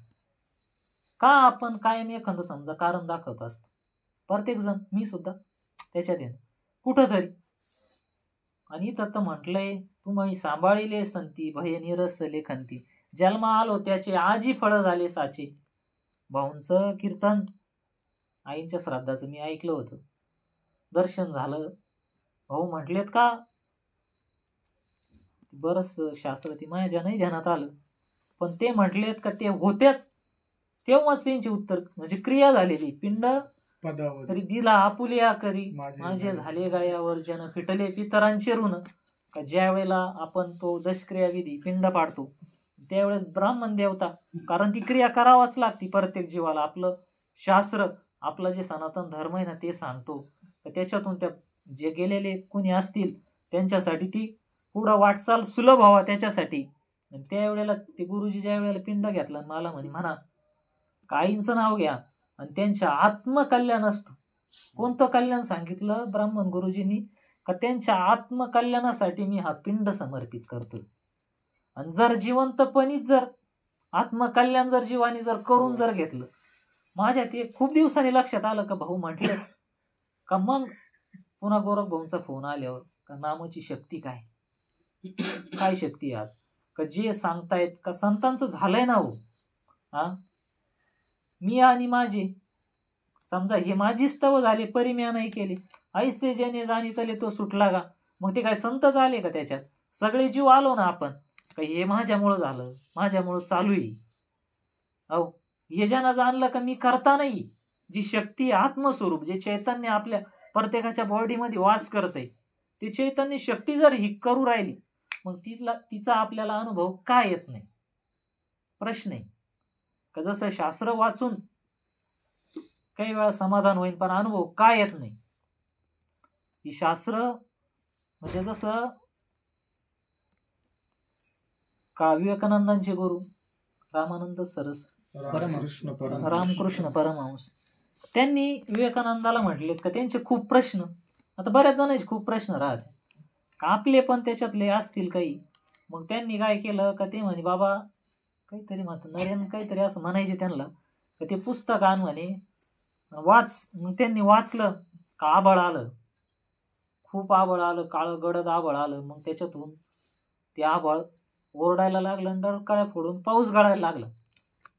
का आपण कायम एखादं समजा कारण दाखवत असतो, प्रत्येक जण, मी सुद्धा त्याच्यात आहे कुठंतरी. आणि इथं तर म्हटलंय तुम्ही सांभाळिले संती, भय निरस लेखंती, जन्मा आलो त्याचे आजी फळ झाले साचे. भाऊंचं कीर्तन आईंच्या श्राद्धाचं मी ऐकलं होतं, दर्शन झालं. भाऊ म्हटलेत का बरंच शास्त्र ती माझ्या नाही ध्यानात आलं, पण ते म्हटलेत का ते होतेच तेव्हाच त्यांची उत्तर म्हणजे क्रिया झालेली. पिंड तरी दिला आपुलिया करी, माझे झाले गायावर जन फिटले पितरांचे ऋण. का ज्या वेळेला आपण तो दशक्रिया विधी पिंड पाडतो त्यावेळेस ब्राह्मण देवता, कारण ती क्रिया करावाच लागते प्रत्येक जीवाला. आपलं शास्त्र, आपलं जे सनातन धर्म आहे ना ते सांगतो, तर त्याच्यातून त्या जे गेलेले कोणी असतील त्यांच्यासाठी ती पुढं वाटचाल सुलभ व्हावा त्याच्यासाठी. त्यावेळेला ते गुरुजी ज्या वेळेला पिंड घेतला मला म्हणा काहींचं नाव घ्या आणि त्यांच्या आत्मकल्याण असतं. कोणतं कल्याण सांगितलं ब्राह्मण गुरुजींनी? का त्यांच्या आत्मकल्याणासाठी मी हा पिंड समर्पित करतोय. आणि जर जिवंतपणीच जर आत्मकल्याण जर जीवानी जर करून जर घेतलं, माझ्या ते खूप दिवसांनी लक्षात आलं का भाऊ म्हटलं का मग पुन्हा गोरख भाऊंचा फोन आल्यावर का नामाची शक्ती काय काय शक्ती आज का जे सांगतायत का संतांचं झालंय ना हो. हा मी आणि माझे समजा हे माझी स्तव झाले परी म्या नाही केले, ऐसे ज्याने जाणीतले तो सुटला का. मग ते काय संत झाले का त्याच्यात? सगळे जीव आलो ना आपण का हे माझ्यामुळं झालं, माझ्यामुळं चालू आहे. अहो हे ज्यानं जाणलं का मी करता नाही, जी शक्ती आत्मस्वरूप जे चैतन्य आपल्या प्रत्येकाच्या बॉडीमध्ये वास करते, ते चैतन्य शक्ती जर ही करू राहिली, मग तिचा आपल्याला अनुभव का येत नाही? प्रश्न आहे का जसं शास्त्र वाचून काही वेळा समाधान होईल पण अनुभव का येत नाही? ही शास्त्र म्हणजे जसं का विवेकानंदांचे गुरु रामानंद सरस रामकृष्ण परमहंस त्यांनी विवेकानंदाला म्हटलेत का त्यांचे खूप प्रश्न, आता बऱ्याच जणांचे खूप प्रश्न राहते का आपले पण त्याच्यातले असतील काही. मग त्यांनी काय केलं का ते म्हणे बाबा काहीतरी म्हणतात नरेन काहीतरी असं म्हणायचे त्यांना का ते पुस्तक आण म्हणे वाच. मग त्यांनी वाचलं का आबळ आलं, खूप आबळ आलं, काळं गडद आबळ आलं. मग त्याच्यातून ते आबळ ओरडायला लागलं आणि डरकाळ्या फोडून पाऊस गळायला लागला.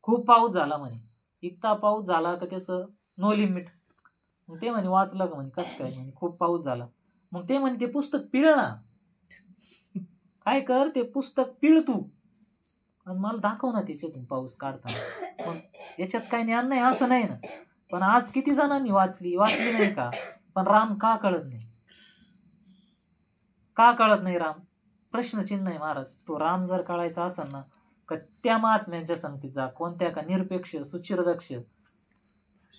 खूप पाऊस झाला म्हणे, इतका पाऊस झाला का त्याचं नो लिमिट. मग ते म्हणे वाचलं का म्हणे कसं काय? म्हणे खूप पाऊस झाला. मग ते म्हणे ते पुस्तक पिळ ना, काय कर ते पुस्तक पिळ तू आणि मला दाखव ना त्याच्यातून पाऊस काढताना. मग याच्यात काही ज्ञान नाही असं नाही ना, पण आज किती जणांनी वाचली नाही का? पण राम का कळत नाही? का कळत नाही राम? प्रश्नचिन्ह आहे महाराज. तो राम जर कळायचा असेल ना का त्या महात्म्यांच्या संगतीचा कोणत्या का निरपेक्ष सुचिरदक्ष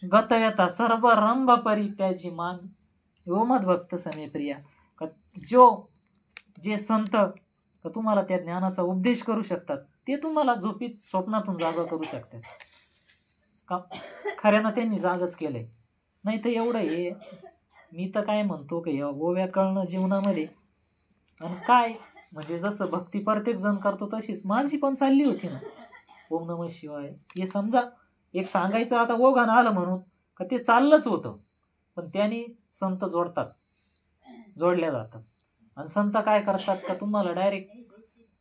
गतव्यता सर्व रंभ परित्याजी मान यो मद्भक्त समे प्रिया का जे संत का तुम्हाला त्या ज्ञानाचा उपदेश करू शकतात, ते तुम्हाला झोपीत स्वप्नातून जागा करू शकतात का? खऱ्यानं त्यांनी जागच केलंय. नाही तर एवढं हे मी तर काय म्हणतो की गोव्या कळणं जीवनामध्ये आणि काय म्हणजे जसं भक्ती प्रत्येक जण करतो तशीच माझी पण चालली होती ना. ओम नमः शिवाय हे समजा एक सांगायचं आता ओघानं आलं म्हणून का ते चाललंच होतं, पण त्याने संत जोडल्या जातात. आणि संत काय करतात का तुम्हाला डायरेक्ट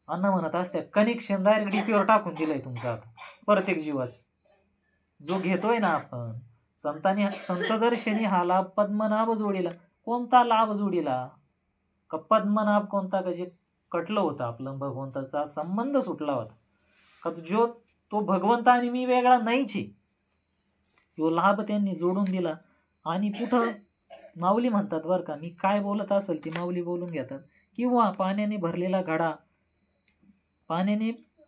अन्न म्हणत असतात कनेक्शन डायरेक्ट डीपीवर टाकून दिलंय तुमचं आता प्रत्येक जीवाच जो घेतोय ना आपण. संत दर्शनी हा लाभ पद्मनाभ जोडीला. कोणता लाभ जोडीला? का पद्मनाभ कोणता का जे कटलं होतं आपलं भगवंताचा संबंध सुटला होता का जो तो भगवंत आणि मी वेगळा नाहीच आहे, तो लाभ त्यांनी जोडून दिला. आणि कुठं माऊली म्हणतात बरं का, मी काय बोलत असेल ती माऊली बोलून घेतात. किंवा पाण्याने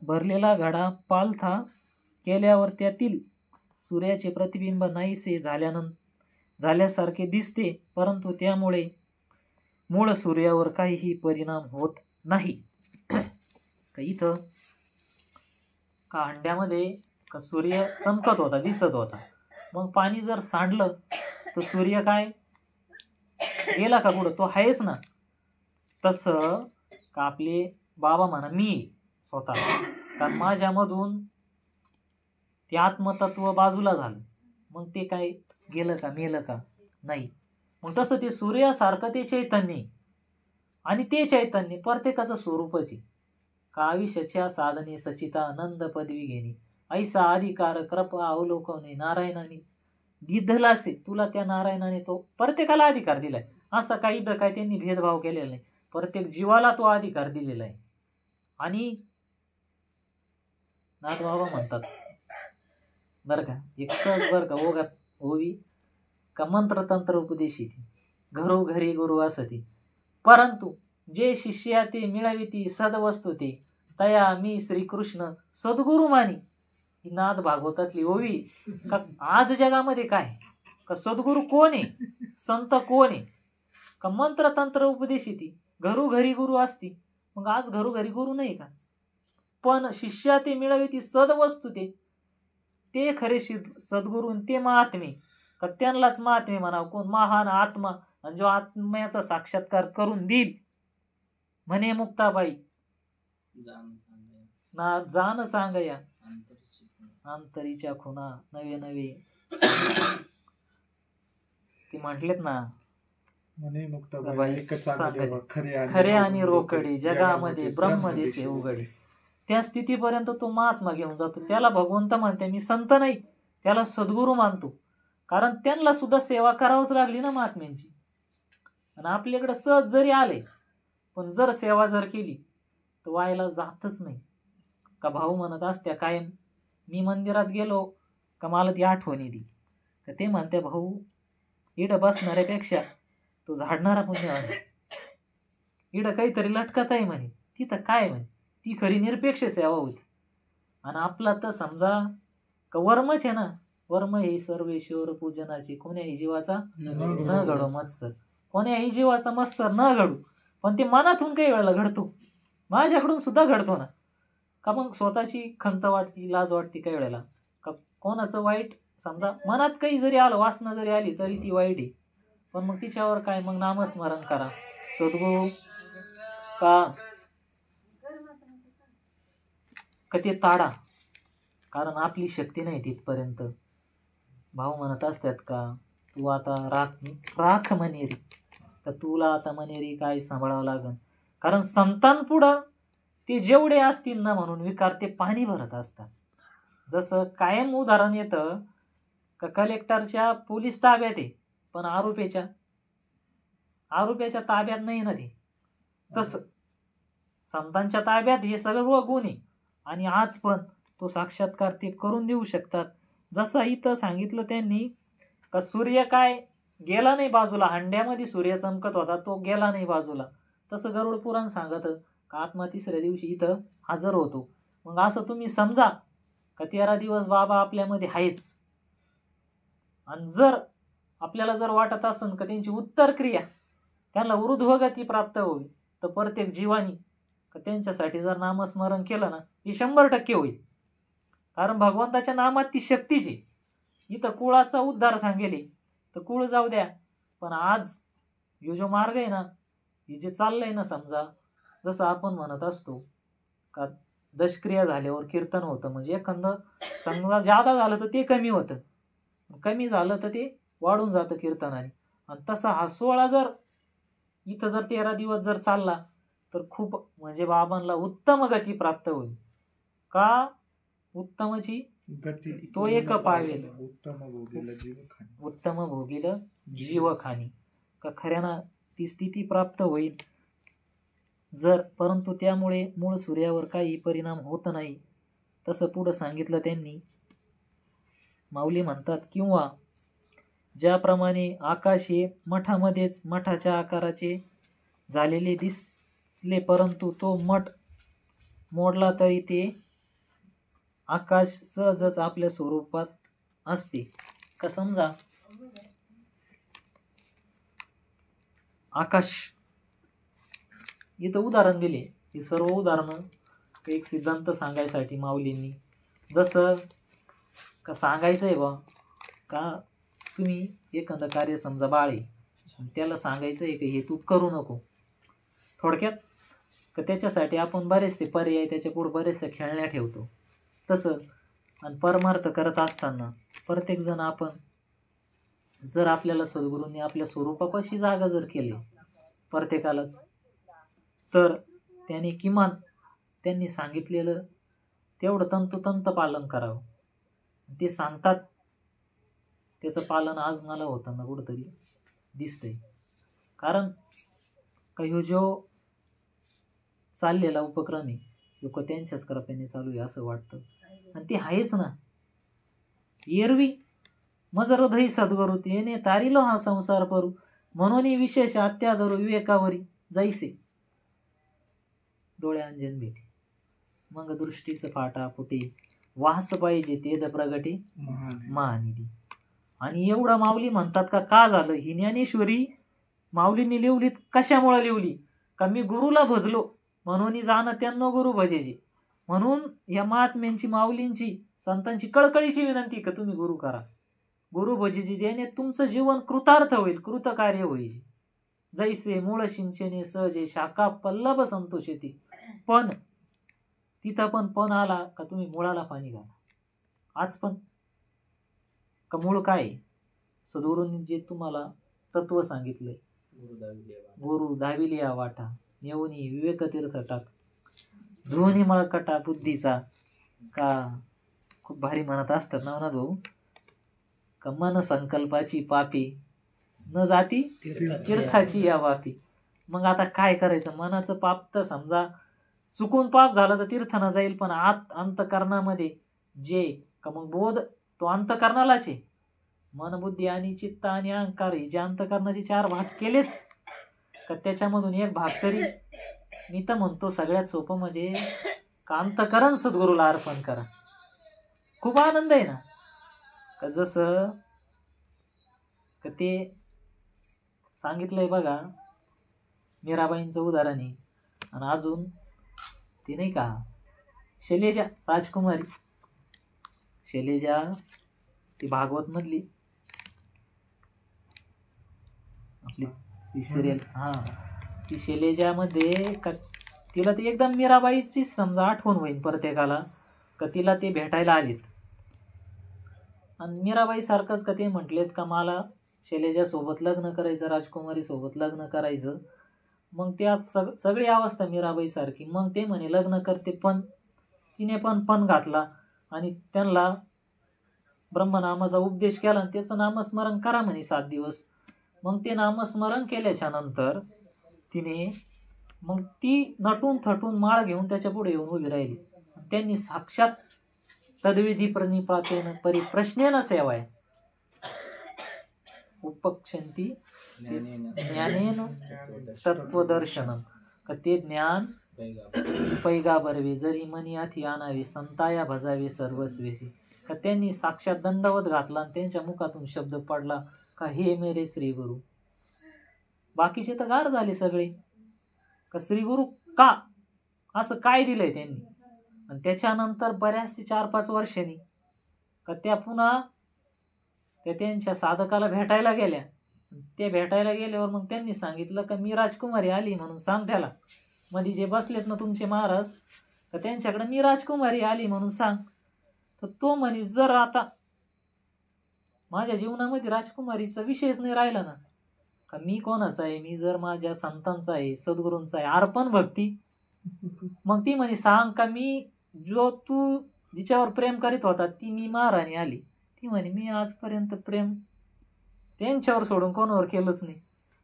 भरलेला घडा पालथा केल्यावर त्यातील सूर्याचे प्रतिबिंब नाहीसे झाल्यासारखे दिसते, परंतु त्यामुळे मूळ सूर्यावर काहीही परिणाम होत नाही. का इथं का हंड्यामध्ये का सूर्य चमकत होता, दिसत होता. मग पाणी जर सांडलं तर सूर्य काय गेला का पुढं? तो आहेच ना. तसं का आपले बाबा म्हणा मी स्वतः कारण माझ्यामधून ते आत्मतत्व बाजूला झालं, मग ते काय गेलं का मेलं का? नाही. मग तसं ते सूर्यासारखं ते चैतन्य आणि ते चैतन्य प्रत्येकाचं स्वरूपच आहे का आयुष्याच्या साधने सचिता आनंद पदवी घेणे ऐसा अधिकार कृपा अवलोकने नारायणाने दिधलासे. तुला त्या नारायणाने तो प्रत्येकाला अधिकार दिलाय. असा काही काय त्यांनी भेदभाव केलेला नाही, प्रत्येक जीवाला तो अधिकार दिलेला आहे. आणि नाथबाबा म्हणतात बरं का, एकच बरं का ओघात होवी का मंत्र तंत्र उपदेशी घरोघरी गुरु असती, परंतु जे शिष्या ते मिळविती सदवस्तू ते तया मी श्रीकृष्ण सद्गुरु मानी. ही नाथ भागवतातली ओवी. का आज जगामध्ये काय का सद्गुरु कोण आहे, संत कोण आहे? का मंत्र तंत्र उपदेशी ती घरोघरी गुरु असती. मग आज घरोघरी गुरु नाही का? पण शिष्या ते मिळविती सदवस्तू ते ते खरे सद्गुरू ते महात्मे का त्यांनाच महात्मे म्हणावं. कोण महान आत्मा आणि जो आत्म्याचा साक्षात्कार करून देईल म्हणे मुक्ताबाई ना जाण सांगया अंतरीच्या खुना नवे नवे. ते म्हटलेत ना म्हणे मुक्ताबाई खरे आणि रोकडे जगामध्ये ब्रह्म दिसे उघडे. त्या स्थितीपर्यंत तो महात्मा घेऊन जातो. त्याला भगवंत म्हणते. मी संत नाही, त्याला सद्गुरू मानतो. कारण त्यांना सुद्धा सेवा करावंच लागली ना महात्म्यांची. आणि आपल्याकडे सहज जरी आले पण जर सेवा जर केली तर व्हायला जातच नाही. का भाऊ म्हणत असत्या कायम, मी मंदिरात गेलो का मला ती आठवण येते. का ते म्हणते भाऊ इडं बसणाऱ्यापेक्षा तो झाडणारा पुण्यवान, इडं काहीतरी लटकत आहे म्हणे, तिथं काय म्हणे ती खरी निरपेक्ष सेवा होती. आणि आपला तर समजा का वर्मच आहे ना, वर्म हे सर्वेश्वर पूजनाचे कोण्याही जीवाचा न घडो मत्सर, कोण्याही जीवाचा मत्सर न घडू. पण ते मनातून काही वेळेला घडतो, माझ्याकडून सुद्धा घडतो ना. का मग स्वतःची खंत वाटती, लाज वाटते काही वेळेला. का कोणाचं वाईट समजा मनात काही जरी आलं, वासना जरी आली तरी ती वाईट आहे. पण मग तिच्यावर काय, मग नामस्मरण करा सद्गुरू का ते ताडा. कारण आपली शक्ती नाही तिथपर्यंत. भाऊ म्हणत असतात का तू आता राख मनेरी, तर तुला आता मनेरी काय सांभाळावं लागन. कारण संतांपुढं ते जेवढे असतील ना म्हणून विकार ते पाणी भरत असतात. जसं कायम उदाहरण येतं का कलेक्टरच्या पोलीस ताब्यात आहे पण आरोप्याच्या ताब्यात नाही ना ते. तसं संतांच्या ताब्यात हे सगळं गुण आहे. आणि आज पण तो साक्षात्कार ते करून देऊ शकतात. जसं इथं सांगितलं त्यांनी का सूर्य काय गेला नाही बाजूला, हंड्यामध्ये सूर्य चमकत होता तो गेला नाही बाजूला. तसं गरुड पुराण सांगत का आत्मा तिसऱ्या दिवशी इथं हजर होतो. मग असं तुम्ही समजा का 13 दिवस बाबा आपल्यामध्ये आहेच. आणि जर आपल्याला जर वाटत असेल का त्यांची उत्तर क्रिया त्यांना ऊर्ध्वगती प्राप्त होईल तर प्रत्येक जीवानी का त्यांच्यासाठी जर नामस्मरण केलं ना हे 100% होईल. कारण भगवंताच्या नामात ती शक्तीची. इथं कुळाचा उद्धार सांगेले तर कुळ जाऊ द्या, पण आज हे जो मार्ग आहे ना, हे जे चाललंय ना, समजा जसं आपण म्हणत असतो का दशक्रिया झाल्यावर कीर्तन होतं. म्हणजे एखादं समजा जादा झालं तर ते कमी होतं, कमी झालं तर ते वाढून जातं कीर्तनाने. आणि तसा हा 16 जर इथं जर 13 दिवस जर चालला तर खूप म्हणजे बाबांना उत्तम गती प्राप्त होईल. का उत्तमची गती तो एक पावेल उत्तम भोगील जीवखानी. का खऱ्यानं ती स्थिती प्राप्त होईल जर. परंतु त्यामुळे मूळ सूर्यावर काही परिणाम होत नाही. तसं पुढं सांगितलं त्यांनी. माऊली म्हणतात किंवा ज्याप्रमाणे आकाश हे मठामध्येच मठाच्या आकाराचे झालेले दिसले, परंतु तो मठ मोडला तरी ते आकाश सहजच आपल्या स्वरूपात असते. का समजा आकाश इथं उदाहरण दिले. हे सर्व उदाहरणं एक सिद्धांत सांगायसाठी माऊलींनी. जसं का सांगायचं आहे बा का तुम्ही एखादं कार्य समजा बाळे त्याला सांगायचं आहे की हे तू करू नको. थोडक्यात का त्याच्यासाठी आपण बरेचसे पर्याय त्याच्या पुढे बरेचसे खेळण्या ठेवतो. तसं आणि परमार्थ करत असताना प्रत्येकजण आपण जर आपल्याला सद्गुरूंनी आपल्या स्वरूपापाशी जागा जर केली प्रत्येकालाच, तर त्याने किमान त्यांनी सांगितलेलं तेवढं तंतोतंत पालन करावं. ते सांगतात त्याचं पालन आज मला होताना कुठंतरी दिसतंय. कारण का ह्यो जो चाललेला उपक्रम आहे लोक त्यांच्याच कृपेने चालू आहे असं वाटतं. आणि ते आहेच ना. एरवी मज हृदयी सद्गुरु तेने तारिलो हा संसार परू, म्हणून विशेष अत्यादरू विवेकावरी जैसे डोळे अंजन भेटी, मग दृष्टीचं फाटा फुटे वास पाहिजे तेद प्रगटे महानिधी. आणि एवढं माऊली म्हणतात का झालं ही ज्ञानेश्वरी माऊलींनी लिवलीत कशामुळे लिवली. का मी गुरुला भजलो म्हणून जाणं त्यांना गुरु भजेजे. म्हणून या महात्म्यांची माऊलींची संतांची कळकळीची विनंती का तुम्ही गुरु करा. गुरु भजीची देणे तुमचं जीवन कृतार्थ होईल, कृतकार्य होईल. जैसे मूळ सिंचने सहजे शाखा पल्लभ संतोषेती. पण तिथं पण आला का तुम्ही मुळाला पाणी घाला. आज पण का मूळ काय सद्गुरूंनी जे तुम्हाला तत्व सांगितलंय, गुरु धाविलिया वाटा येऊनी विवेक तीर्थ टाक ध्वनी मळकटा बुद्धीचा. का खूप भारी म्हणत असतात ना भाऊ, का मन संकल्पाची पापी न जाती तीर्थाची या वापी. मग आता काय करायचं, मनाचं पाप तर समजा चुकून पाप झालं तर तीर्थानं जाईल, पण अंतकरणामध्ये जे का मग बोध तो अंतकरणालाच आहे. मन बुद्धी आणि चित्त आणि अहंकार हे जे अंतकरणाचे 4 भाग केलेच का त्याच्यामधून एक भाग तरी मी तर म्हणतो सगळ्यात सोपं म्हणजे का अंतकरण सद्गुरूला अर्पण करा. खूप आनंद आहे ना. का जसं का ते सांगितलंय बघा मीराबाईंचं उदाहरण आहे. आणि अजून ते नाही का शैलेजा राजकुमारी, शैलेजा ती भागवत मधली आपली सिरियल, ती शैलेजामध्ये का तिला ती एकदम मीराबाईची समजा आठवण होईल प्रत्येकाला का तिला ते भेटायला आलीत. आणि मीराबाई सारखंच का ते म्हटलेत का मला शैलेजा सोबत लग्न करायचं, राजकुमारी सोबत लग्न करायचं. मग त्या सगळी अवस्था मीराबाई सारखी. मग ते म्हणे लग्न करते, पण तिने पण घातला आणि त्यांना ब्रह्मनामाचा उपदेश केला आणि त्याचं नामस्मरण करा म्हणे 7 दिवस. मग ते नामस्मरण केल्याच्या नंतर तिने मग ती नटून थटून माळ घेऊन त्याच्या पुढे येऊन उभी राहिली. त्यांनी साक्षात तद्विधी प्रणिपातेन परिप्रश्नेन सेवाय उपक्षंती ज्ञानेन तत्वदर्शनम. का ते ज्ञान पैगा बरवे जरी मनी अथी आणावे संताया भजावे सर्वस्वेशी. का त्यांनी साक्षात दंडवत घातला आणि त्यांच्या मुखातून शब्द पडला का हे मेरे श्री गुरु. बाकीचे तर गार झाले सगळे का श्री गुरु का असं काय दिलंय त्यांनी. आणि त्याच्यानंतर बऱ्याच 4-5 वर्षांनी का त्या पुन्हा त्यांच्या साधकाला भेटायला गेल्या. ते भेटायला गेल्यावर मग त्यांनी सांगितलं का मी राजकुमारी आली म्हणून सांग त्याला. मध्ये जे बसलेत ना तुमचे महाराज तर त्यांच्याकडे मी राजकुमारी आली म्हणून सांग. तर तो म्हणे जर आता माझ्या जीवनामध्ये राजकुमारीचा विषयच नाही राहिला ना का मी कोणाचा आहे, मी जर माझ्या संतांचा आहे, सद्गुरूंचा आहे, अर्पण भक्ती. मग ती म्हणे सांग का मी जो तू जिच्यावर प्रेम करीत होता ती मी महाराणी आली. ती म्हणे मी आजपर्यंत प्रेम त्यांच्यावर सोडून कोणावर केलंच नाही.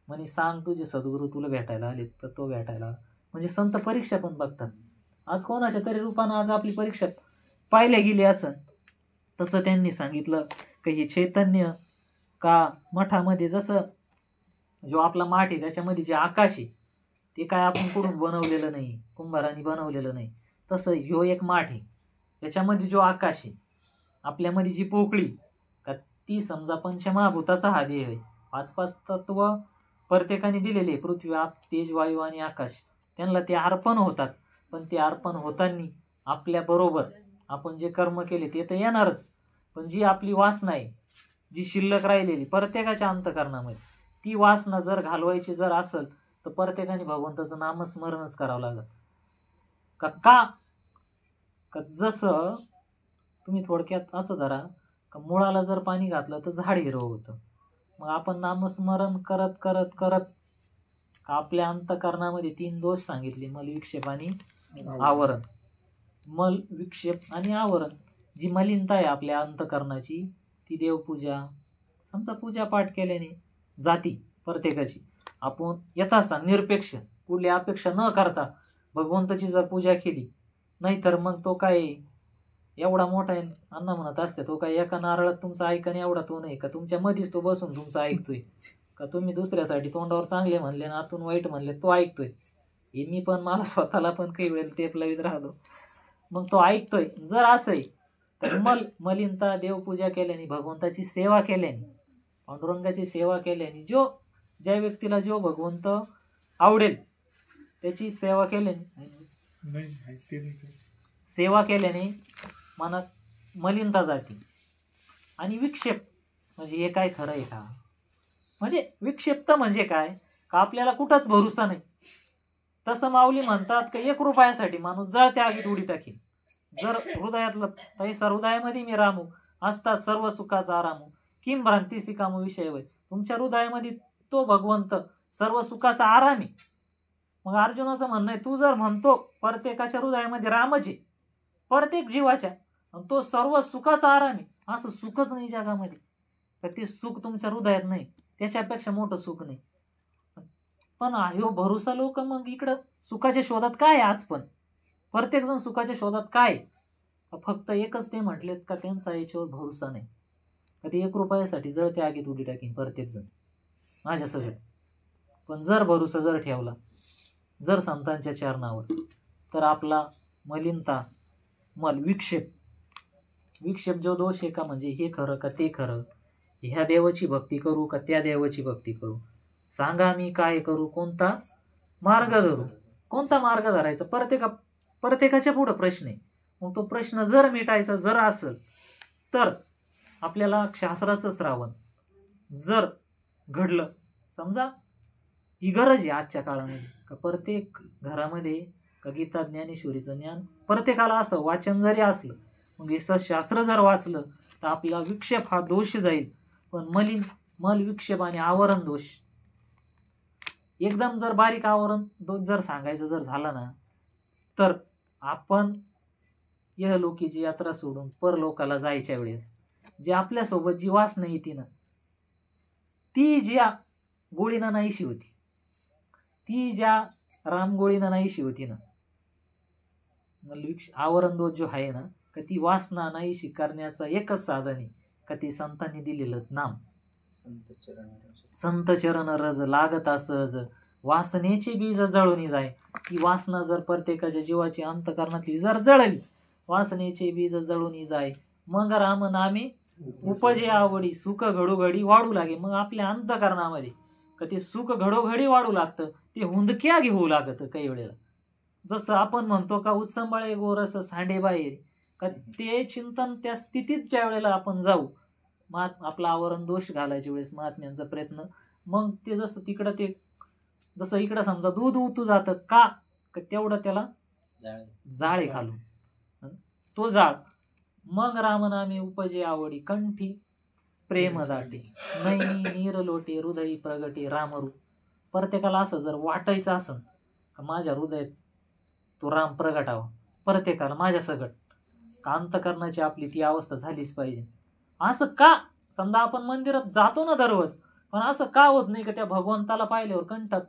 म्हणे सांग तुझे सद्गुरू तुला भेटायला आले. तर तो भेटायला म्हणजे संत परीक्षा पण बघतात. आज कोणाच्या तरी रूपानं आज आपली परीक्षा पाहिल्या गेली असं. तसं त्यांनी सांगितलं की हे चैतन्य का मठामध्ये जसं जो आपला माठ आहे त्याच्यामध्ये जे आकाश आहे ते काय आपण कुठून बनवलेलं नाही, कुंभारांनी बनवलेलं नाही. तसं ह्यो एक माठ आहे याच्यामध्ये जो आकाश आहे, आपल्यामध्ये जी पोकळी का ती समजा पंचमहाभूताचा हा देह आहे. 5-5 तत्व प्रत्येकाने दिलेले पृथ्वी आप तेज वायू आणि आकाश. त्यांना ते अर्पण होतात. पण ते अर्पण होताना आपल्याबरोबर आपण जे कर्म केले ते तर येणारच, पण जी आपली वासना आहे जी शिल्लक राहिलेली प्रत्येकाच्या अंतकरणामध्ये ती वासना जर घालवायची जर असेल तर प्रत्येकाने भगवंताचं नामस्मरणच करावं लागलं. का जसं तुम्ही थोडक्यात असं धरा का मुळाला जर पाणी घातलं तर झाड हिरवं होतं. मग आपण नामस्मरण करत करत करत का आपल्या अंतकरणामध्ये 3 दोष सांगितले, मल विक्षेप आणि आवरण. मल विक्षेप आणि आवरण जी मलिनता आहे आपल्या अंतकरणाची ती देवपूजा समजा पूजा पाठ केल्याने जाती प्रत्येकाची. आपण यथासांग निरपेक्ष कुठली अपेक्षा न करता भगवंताची जर पूजा केली, नाहीतर मग तो काय एवढा मोठा आहे अण्णा म्हणत असते तो काय एका नारळात तुमचं ऐकणे एवढा तो नाही का तुमच्या मध्येच तो बसून तुमचं ऐकतोय. का तुम्ही दुसऱ्यासाठी तोंडावर चांगले म्हणले ना आतून वाईट म्हणले तो ऐकतोय. हे मी पण मला स्वतःला पण काही वेळ टेप लावीत राहतो. मग तो ऐकतोय. जर असंही तर मलिनता देवपूजा केल्याने भगवंताची सेवा केल्याने पांडुरंगाची सेवा केल्याने ज्या व्यक्तीला जो भगवंत आवडेल त्याची सेवा केल्याने सेवा केल्याने मनात मलिनता जाते. आणि विक्षेप म्हणजे हे काय खरं आहे का? म्हणजे विक्षिप्त म्हणजे काय का आपल्याला कुठंच भरोसा नाही. तसं माऊली म्हणतात की 1 रुपयासाठी माणूस जळत्या आगीत उडी टाकेल. जर हृदयातलं तैसा हृदयामध्ये मी रामू असता सर्व सुखाचा आरामू किम भ्रांती कामू विषय होय. तुमच्या हृदयामध्ये तो भगवंत सर्व सुखाचा आराम आहे. मग अर्जुनाचं म्हणणं आहे, तू जर म्हणतो प्रत्येकाच्या हृदयामध्ये रामच आहे, प्रत्येक जीवाच्या, आणि तो सर्व सुखाचा आराम आहे, असं सुखच नाही जगामध्ये, तर ते सुख तुमच्या हृदयात नाही, त्याच्यापेक्षा मोठं सुख नाही. पण ह्यो भरोसा लोक मग इकडं सुखाच्या शोधात काय आहे? आज पण प्रत्येक जण सुखाच्या शोधात काय आहे? फक्त एकच ते म्हटलेत का त्यांचा याच्यावर भरोसा नाही, का ते 1 रुपयासाठी जळत्या आगीत उडी टाकीन प्रत्येक जण माझ्या सगळं. पण जर भरोसा जर ठेवला जर संतांच्या चरणावर, तर आपला मलिनता विक्षेप जो दोष आहे का, म्हणजे हे खरं का ते खरं, ह्या देवाची भक्ती करू का त्या देवाची भक्ती करू, सांगा मी काय करू, कोणता मार्ग धरू. कोणता मार्ग धरायचा प्रत्येकाच्या पुढं प्रश्न आहे. मग तो प्रश्न जर मिटायचा जर असेल तर आपल्याला शास्त्राचं श्रावण जर घडलं, समजा ही गरज आहे आजच्या काळामध्ये का प्रत्येक घरामध्ये का गीता ज्ञानेश्वरीचं ज्ञान प्रत्येकाला असं वाचन जरी असलं, मग हे शास्त्र जर वाचलं तर आपला विक्षेप हा दोष जाईल. पण मल विक्षेप आणि आवरण दोष, एकदम जर बारीक आवरण दोष जर सांगायचं जर झालं ना, तर आपण यहलोकीची यात्रा सोडून परलोकाला जायच्या वेळेस जी आपल्यासोबत जी वासना येते ना, ती ज्या गोळीनं नाहीशी होती, ती ज्या रामगोळीनं नाहीशी होती ना, आवरण दोष जो आहे ना, का ती वासना नाहीशी करण्याचा एकच साधन आहे का ते संतांनी दिलेलं नाम. संत चरण रज लागत असज वासनेचे बीज जळून जाय. ती वासना जर प्रत्येकाच्या जीवाची अंतकरणातली जर जळली, वासनेचे बीज जळून जाय, मग राम नामे उपजे आवडी सुख घडोघडी वाढू लागे. मग आपल्या अंतकरणामध्ये का ते सुख घडोघडी वाढू लागतं, ते हुंदक्या घेऊ लागतं काही वेळेला. जसं आपण म्हणतो का उत्संबळे गोरस सांडे बाहेर, का ते चिंतन त्या स्थितीत ज्या वेळेला आपण जाऊ, आपला आवरण दोष घालायच्या वेळेस महात्म्यांचा प्रयत्न, मग ते जसं तिकडं ते जसं इकडं समजा दूध उतू जातं का तेवढं त्याला जाळे घालून तो जाळ, मग रामनामे उपजे आवडी कंठी प्रेम दाटे नैनी नीर लोटे हृदयी प्रगटे रामरूप. प्रत्येकाला असं जर वाटायचं असेल का माझ्या हृदयात तो राम प्रगटावा, प्रत्येकाला माझ्या सगळं का अंतकरणाची आपली ती अवस्था झालीच पाहिजे. असं का समजा आपण मंदिरात जातो ना दररोज, पण असं का होत नाही का त्या भगवंताला पाहिल्यावर कंठात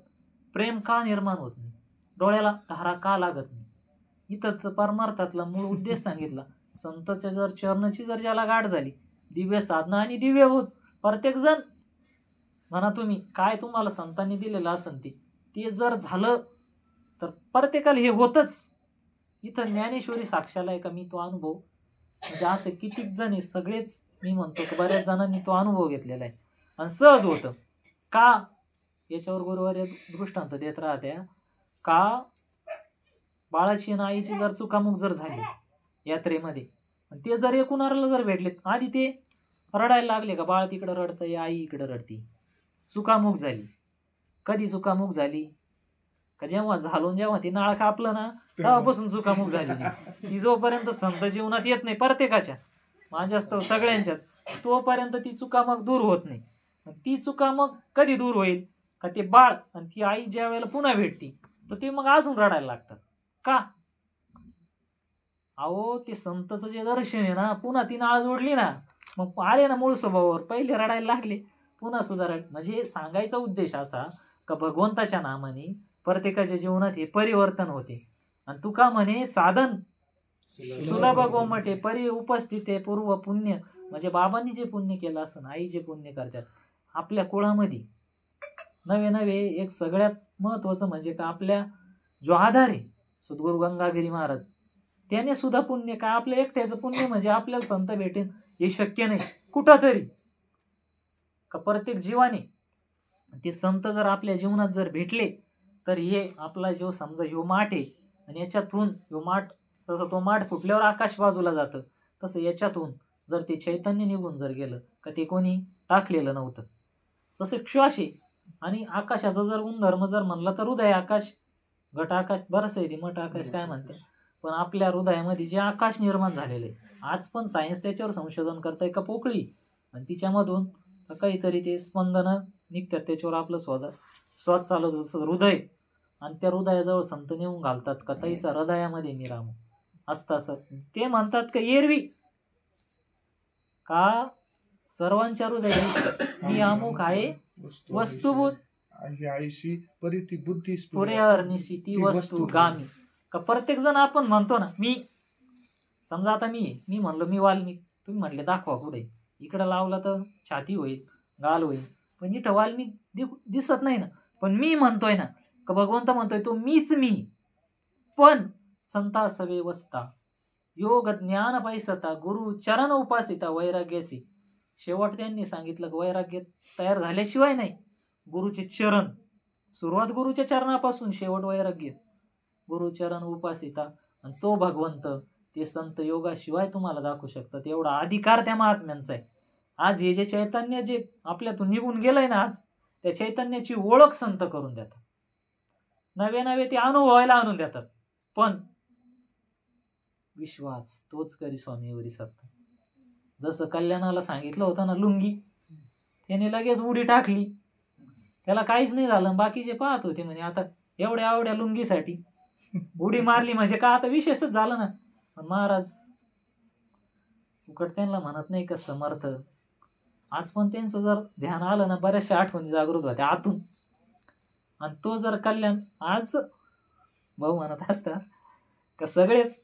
प्रेम का निर्माण होत नाही, डोळ्याला धारा का लागत नाही. इथं परमार्थातला मूळ उद्देश सांगितला. संतांच्या जर चरणाची जर ज्याला गाठ झाली, दिव्य साधना आणि दिव्य होत, प्रत्येक जण म्हणा तुम्ही काय तुम्हाला संतांनी दिलेलं असेल ते जर झालं तर प्रत्येकाला हे होतच. इथं ज्ञानेश्वरी साक्षाला आहे का मी तो अनुभव, म्हणजे असं कितीक जण आहे, सगळेच मी म्हणतो की बऱ्याच जणांनी तो अनुभव घेतलेला आहे आणि सहज होतं का. याच्यावर गुरुवारी दृष्टांत देत राहत्या का बाळाची आणि आईची जर चुकामुक जर झाली यात्रेमध्ये, ते जर एकूणाला जर भेटले, आधी ते रडायला लागले का बाळ तिकडं रडतंय आई इकडं रडती, चुकामुक झाली. कधी चुकामुक झाली का जेव्हा ती नाळ कापलं ना तेव्हापासून चुकामुक झाली. ती जोपर्यंत संत जीवनात येत नाही प्रत्येकाच्या, माझ्याच सगळ्यांच्याच, तोपर्यंत ती चुकामक दूर होत नाही. ती चुकामक कधी दूर होईल का ते बाळ आणि ती आई ज्या वेळेला पुन्हा भेटती तर ते मग अजून रडायला लागतात का. अहो ते संतचं जे दर्शन आहे ना, पुन्हा ती नाळ जोडली ना, मग आले ना मूळ स्वभावावर, पहिले रडायला लागले पुन्हा सुधारायला. म्हणजे सांगायचा उद्देश असा का भगवंताच्या नामाने प्रत्येकाच्या जीवनात हे परिवर्तन होते. आणि तुका म्हणे साधन सुलभ गोमटे परी उपस्थिते पूर्व पुण्य, म्हणजे बाबांनी जे पुण्य केलं असं, आई जे पुण्य करतात आपल्या कुळामध्ये नवे एक सगळ्यात महत्वाचं म्हणजे का आपल्या जो आधार आहे सद्गुरू गंगागिरी महाराज, त्याने सुद्धा पुण्य काय आपल्या एकट्याचं पुण्य म्हणजे आपल्याला संत भेटेन हे शक्य नाही कुठंतरी, का प्रत्येक जीवाने ते संत जर आपल्या जीवनात जर भेटले तर हे आपला जो समजा ह्यो माठ आहे आणि याच्यातून ह्यो माठ तसं तो माठ फुटल्यावर आकाश बाजूला जातं, तसं याच्यातून जर ते चैतन्य निघून जर गेलं का ते कोणी टाकलेलं नव्हतं. तसं श्वास आहे. आणि आकाशाचा जर गुणधर्म जर म्हणलं तर हृदय आकाश, घट आकाश, बरंच आहे ते मठ आकाश काय म्हणते. पण आपल्या हृदयामध्ये जे आकाश निर्माण झालेलं आहे, आज पण सायन्स त्याच्यावर संशोधन करतंय का पोकळी, आणि तिच्यामधून काहीतरी ते स्पंदनं निघतात, त्याच्यावर आपलं श्वास चालत जसं हृदय, आणि त्या हृदयाजवळ संत नेऊन घालतात का तैसा हृदयामध्ये मी रामू असता सर. ते म्हणतात का एरवी का सर्वांच्या हृदयाशी मी अमुक आहे वस्तुभूत आईशी परिती बुद्धी पुरे अर्निशी ती वस्तू गामी. का प्रत्येक जण आपण म्हणतो ना मी, समजा आता मी म्हणलो मी वाल्मिक, तुम्ही म्हणले दाखवा पुढे, इकडं लावलं तर छाती होईल, गाल होईल, पण इथं वाल्मिक दिसत नाही ना. पण मी म्हणतोय ना, का भगवंत म्हणतोय तो मीच मी. पण संता सवे वसता योग ज्ञान पैसता गुरु चरण उपासिता वैराग्यसी. शेवट त्यांनी सांगितलं की वैराग्य तयार झाल्याशिवाय नाही, गुरुचे चरण, सुरुवात गुरुच्या चरणापासून, शेवट वैराग्य, गुरुचरण उपासिता. आणि तो भगवंत ते संत योगाशिवाय तुम्हाला दाखवू शकतात, एवढा अधिकार त्या महात्म्यांचा आहे. आज हे जे चैतन्य जे आपल्यातून निघून गेलंय ना, आज त्या चैतन्याची ओळख संत करून देतात, नवे नवे ते अनुभवायला आणून देतात. पण विश्वास तोच करी स्वामीवरी सत्ता. जसं कल्याणाला सांगितलं होतं ना लुंगी, त्याने लगेच उडी टाकली, त्याला काहीच नाही झालं. बाकीचे पाहत होते म्हणे आता एवढ्या लुंगीसाठी उडी मारली म्हणजे का आता विशेषच झालं ना. पण महाराज उकट त्यांना म्हणत नाही का समर्थ. आज पण त्यांचं जर ध्यान आलं ना, बऱ्याचशा आठवणी जागृत होत्या आतून. आणि तो जर कल्याण आज भाऊ म्हणत असता का सगळेच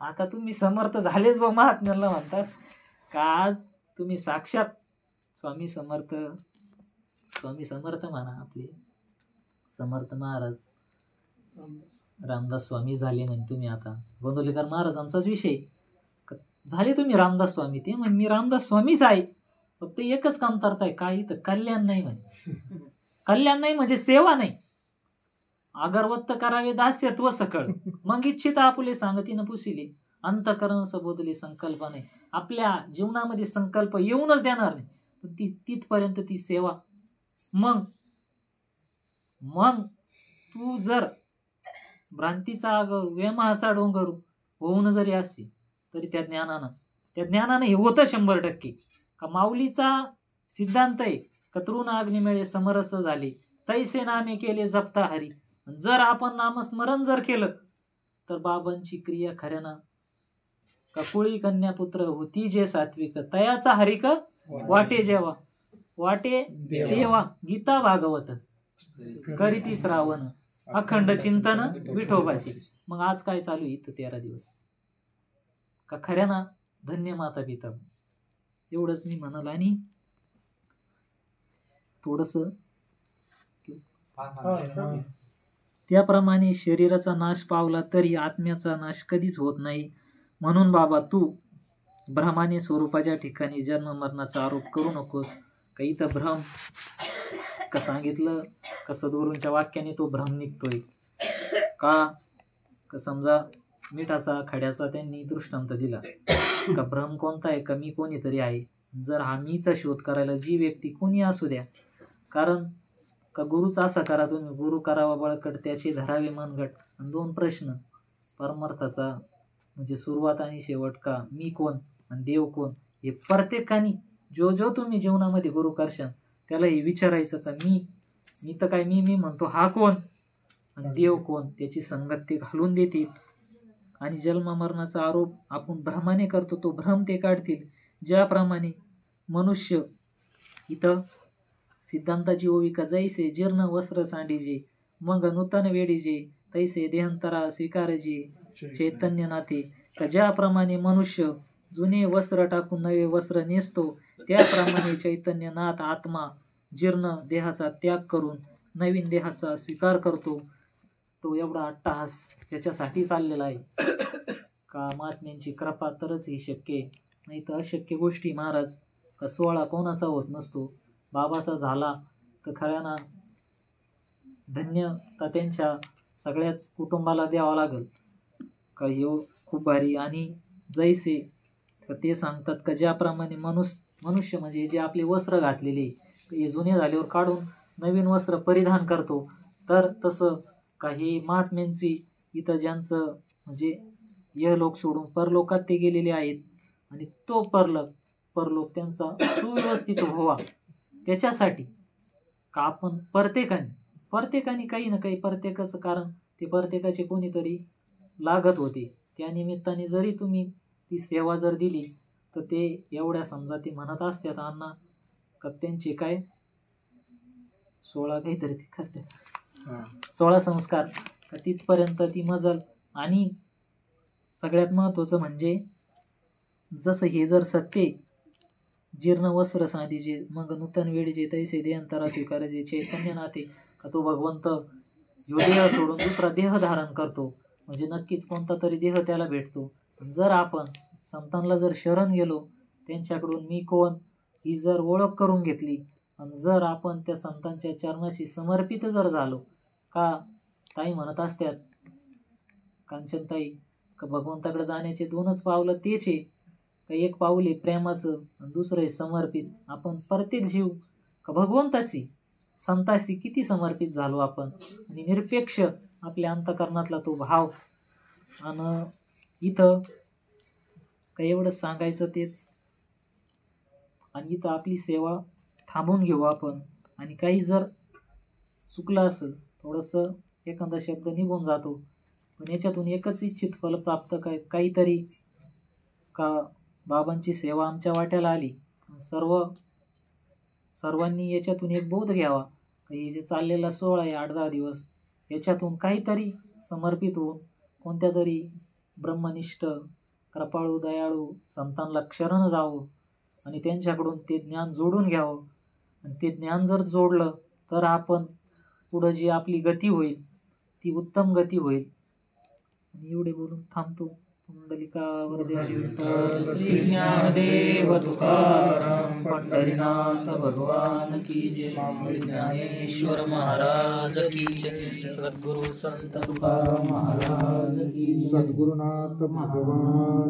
आता तुम्ही समर्थ झालेच बा, महात्म्याला म्हणतात का आज तुम्ही साक्षात स्वामी समर्थ म्हणा. आपले समर्थ महाराज रामदास स्वामी झाले म्हणे तुम्ही. आता गोंदवलेकर महाराजांचाच विषय झाले तुम्ही रामदास स्वामी. ते म्हणे मी रामदास स्वामीच आहे, फक्त एकच काम करताय काय, इथं कल्याण नाही म्हणे. कल्याण नाही म्हणजे सेवा नाही. अगरवत्त करावे दास्यत्व सकळ, मग इच्छित आपुले सांगतीनं पुसिले, अंतकरण सबोधले संकल्प नाही. आपल्या जीवनामध्ये संकल्प येऊनच देणार नाही, पण तिथपर्यंत ती सेवा. मग तू जर भ्रांतीचा आगर वेमाचा डोंगर होऊन जरी असली तरी त्या ज्ञानानं हे होतं 100%. का माऊलीचा सिद्धांत आहे का तृण अग्नी मिळे समरस झाले, तैसे नामे केले जपता हरी. जर आपण नामस्मरण जर केलं तर बाबांची क्रिया खऱ्यानं का कुळी कन्या पुत्र होती जे सात्विक, तयाचा हरिक वाटे जेवा वाटे देवा. गीता भागवत करीती श्रावण, अखंड चिंतन विठोबाची. मग आज काय चालू इथं 13 दिवस का खऱ्याना धन्य माता पिता. एवढंच मी म्हणाल. आणि थोडस त्याप्रमाणे शरीराचा नाश पावला तरी आत्म्याचा नाश कधीच होत नाही. म्हणून बाबा तू भ्रमाने स्वरूपाच्या ठिकाणी जन्म मरणाचा आरोप करू नकोस. का इथं भ्रम का सांगितलं का सद्गुरूंच्या वाक्याने तो भ्रम निघतोय का समजा मिठाचा खड्याचा त्यांनी दृष्टांत दिला का भ्रम कोणता आहे का मी कोणीतरी आहे. जर हा मीचा शोध करायला जी व्यक्ती कोणी असू द्या, कारण का गुरुचा असा करा तुम्ही, गुरु करावा बळकट त्याचे धरावे मनगट. 2 प्रश्न परमार्थाचा म्हणजे सुरुवात आणि शेवट का मी कोण आणि देव कोण, हे प्रत्येकाने जो तुम्ही जीवनामध्ये गुरु करशाल त्याला हे विचारायचं का मी तर काय मी म्हणतो हा कोण आणि देव कोण, त्याची संगत ते घालून देतील. आणि जन्म मरणाचा आरोप आपण भ्रमाने करतो तो भ्रम ते काढतील. ज्याप्रमाणे मनुष्य इथं सिद्धांताची ओविका जैसे जीर्ण वस्त्र सांडीजे मग नूतन वेडीजे तैसे देहांतरा स्वीकारजे चैतन्य नाथे. का ज्याप्रमाणे मनुष्य जुने वस्त्र टाकून नवे वस्त्र नेसतो त्याप्रमाणे चैतन्य नाथ आत्मा जीर्ण देहाचा त्याग करून नवीन देहाचा स्वीकार करतो. तो एवढा अट्टहास ज्याच्यासाठी चाललेला आहे का महात्म्यांची कृपा तरच ही शक्य आहे. नाही तर अशक्य गोष्टी महाराज का 16 कोणाचा होत नसतो. बाबाचा झाला तर खऱ्याना धन्य तर त्यांच्या सगळ्याच कुटुंबाला द्यावा लागेल. का ह्यो खूप भारी. आणि जैसे तर ते सांगतात का ज्याप्रमाणे मनुष्य म्हणजे जे आपले वस्त्र घातलेले हे जुने झाल्यावर काढून नवीन वस्त्र परिधान करतो, तर तसं काही महात्म्यांची इथं ज्यांचं म्हणजे यहलोक सोडून परलोकात ते गेलेले आहेत आणि तो परलोक त्यांचा सुव्यवस्थित व्हावा त्याच्यासाठी का आपण प्रत्येकाने काही ना काही प्रत्येकाचं कारण ते प्रत्येकाचे कोणीतरी लागत होते. त्या निमित्ताने जरी तुम्ही ती सेवा जर दिली तर ते एवढ्या समजा ते म्हणत असतात अण्णा का त्यांचे काय 16 काहीतरी ते करतात 16 संस्कार का तिथपर्यंत ती मजल. आणि सगळ्यात महत्त्वाचं म्हणजे जसं हे जर सत्य जीर्ण वस्त्र साधीचे मग नूतन वेळीचे तैसे देहांतरा स्वीकारायचे चैतन्य नाते का तो भगवंत ह्यो देह सोडून दुसरा देह धारण करतो म्हणजे नक्कीच कोणता तरी देह त्याला भेटतो. जर आपण संतांना जर शरण गेलो, त्यांच्याकडून मी कोण ही जर ओळख करून घेतली आणि जर आपण त्या संतांच्या चरणाशी समर्पित जर झालो, का ताई म्हणत असतात कांचनताई का भगवंताकडे जाण्याचे 2च पावलं तेच आहे का एक पाऊल आहे प्रेमाचं आणि दुसरं आहे समर्पित. आपण प्रत्येक जीव का भगवंताशी संताशी किती समर्पित झालो आपण आणि निरपेक्ष आपल्या अंतकरणातला तो भाव. आणि इथं काही एवढं सांगायचं तेच. आणि इथं आपली सेवा थांबून घेऊ आपण आणि काही जर चुकलं असेल थोडंसं एखादा शब्द निघून जातो पण याच्यातून एकच इच्छित फल प्राप्त काहीतरी का बाबांची सेवा आमच्या वाट्याला आली. सर्वांनी याच्यातून एक बोध घ्यावा का हे जे चाललेला 16 आहे 8-10 दिवस याच्यातून काहीतरी समर्पित होऊन कोणत्या तरी ब्रह्मनिष्ठ कृपाळू दयाळू संतांना शरण जावं आणि त्यांच्याकडून ते ज्ञान जोडून घ्यावं. आणि ते ज्ञान जर जोडलं तर आपण पुढं जी आपली गती होईल ती उत्तम गती होईल. आणि एवढे बोलून थांबतो. पुंडलिका वरदे विठ्ठल श्री ज्ञानदेव तुकाराम पंढरीनाथ भगवान की जय. ज्ञानेश्वर महाराज की जय. सद्गुरु संत तुकाराम महाराज की जय. सद्गुरुनाथ भगवान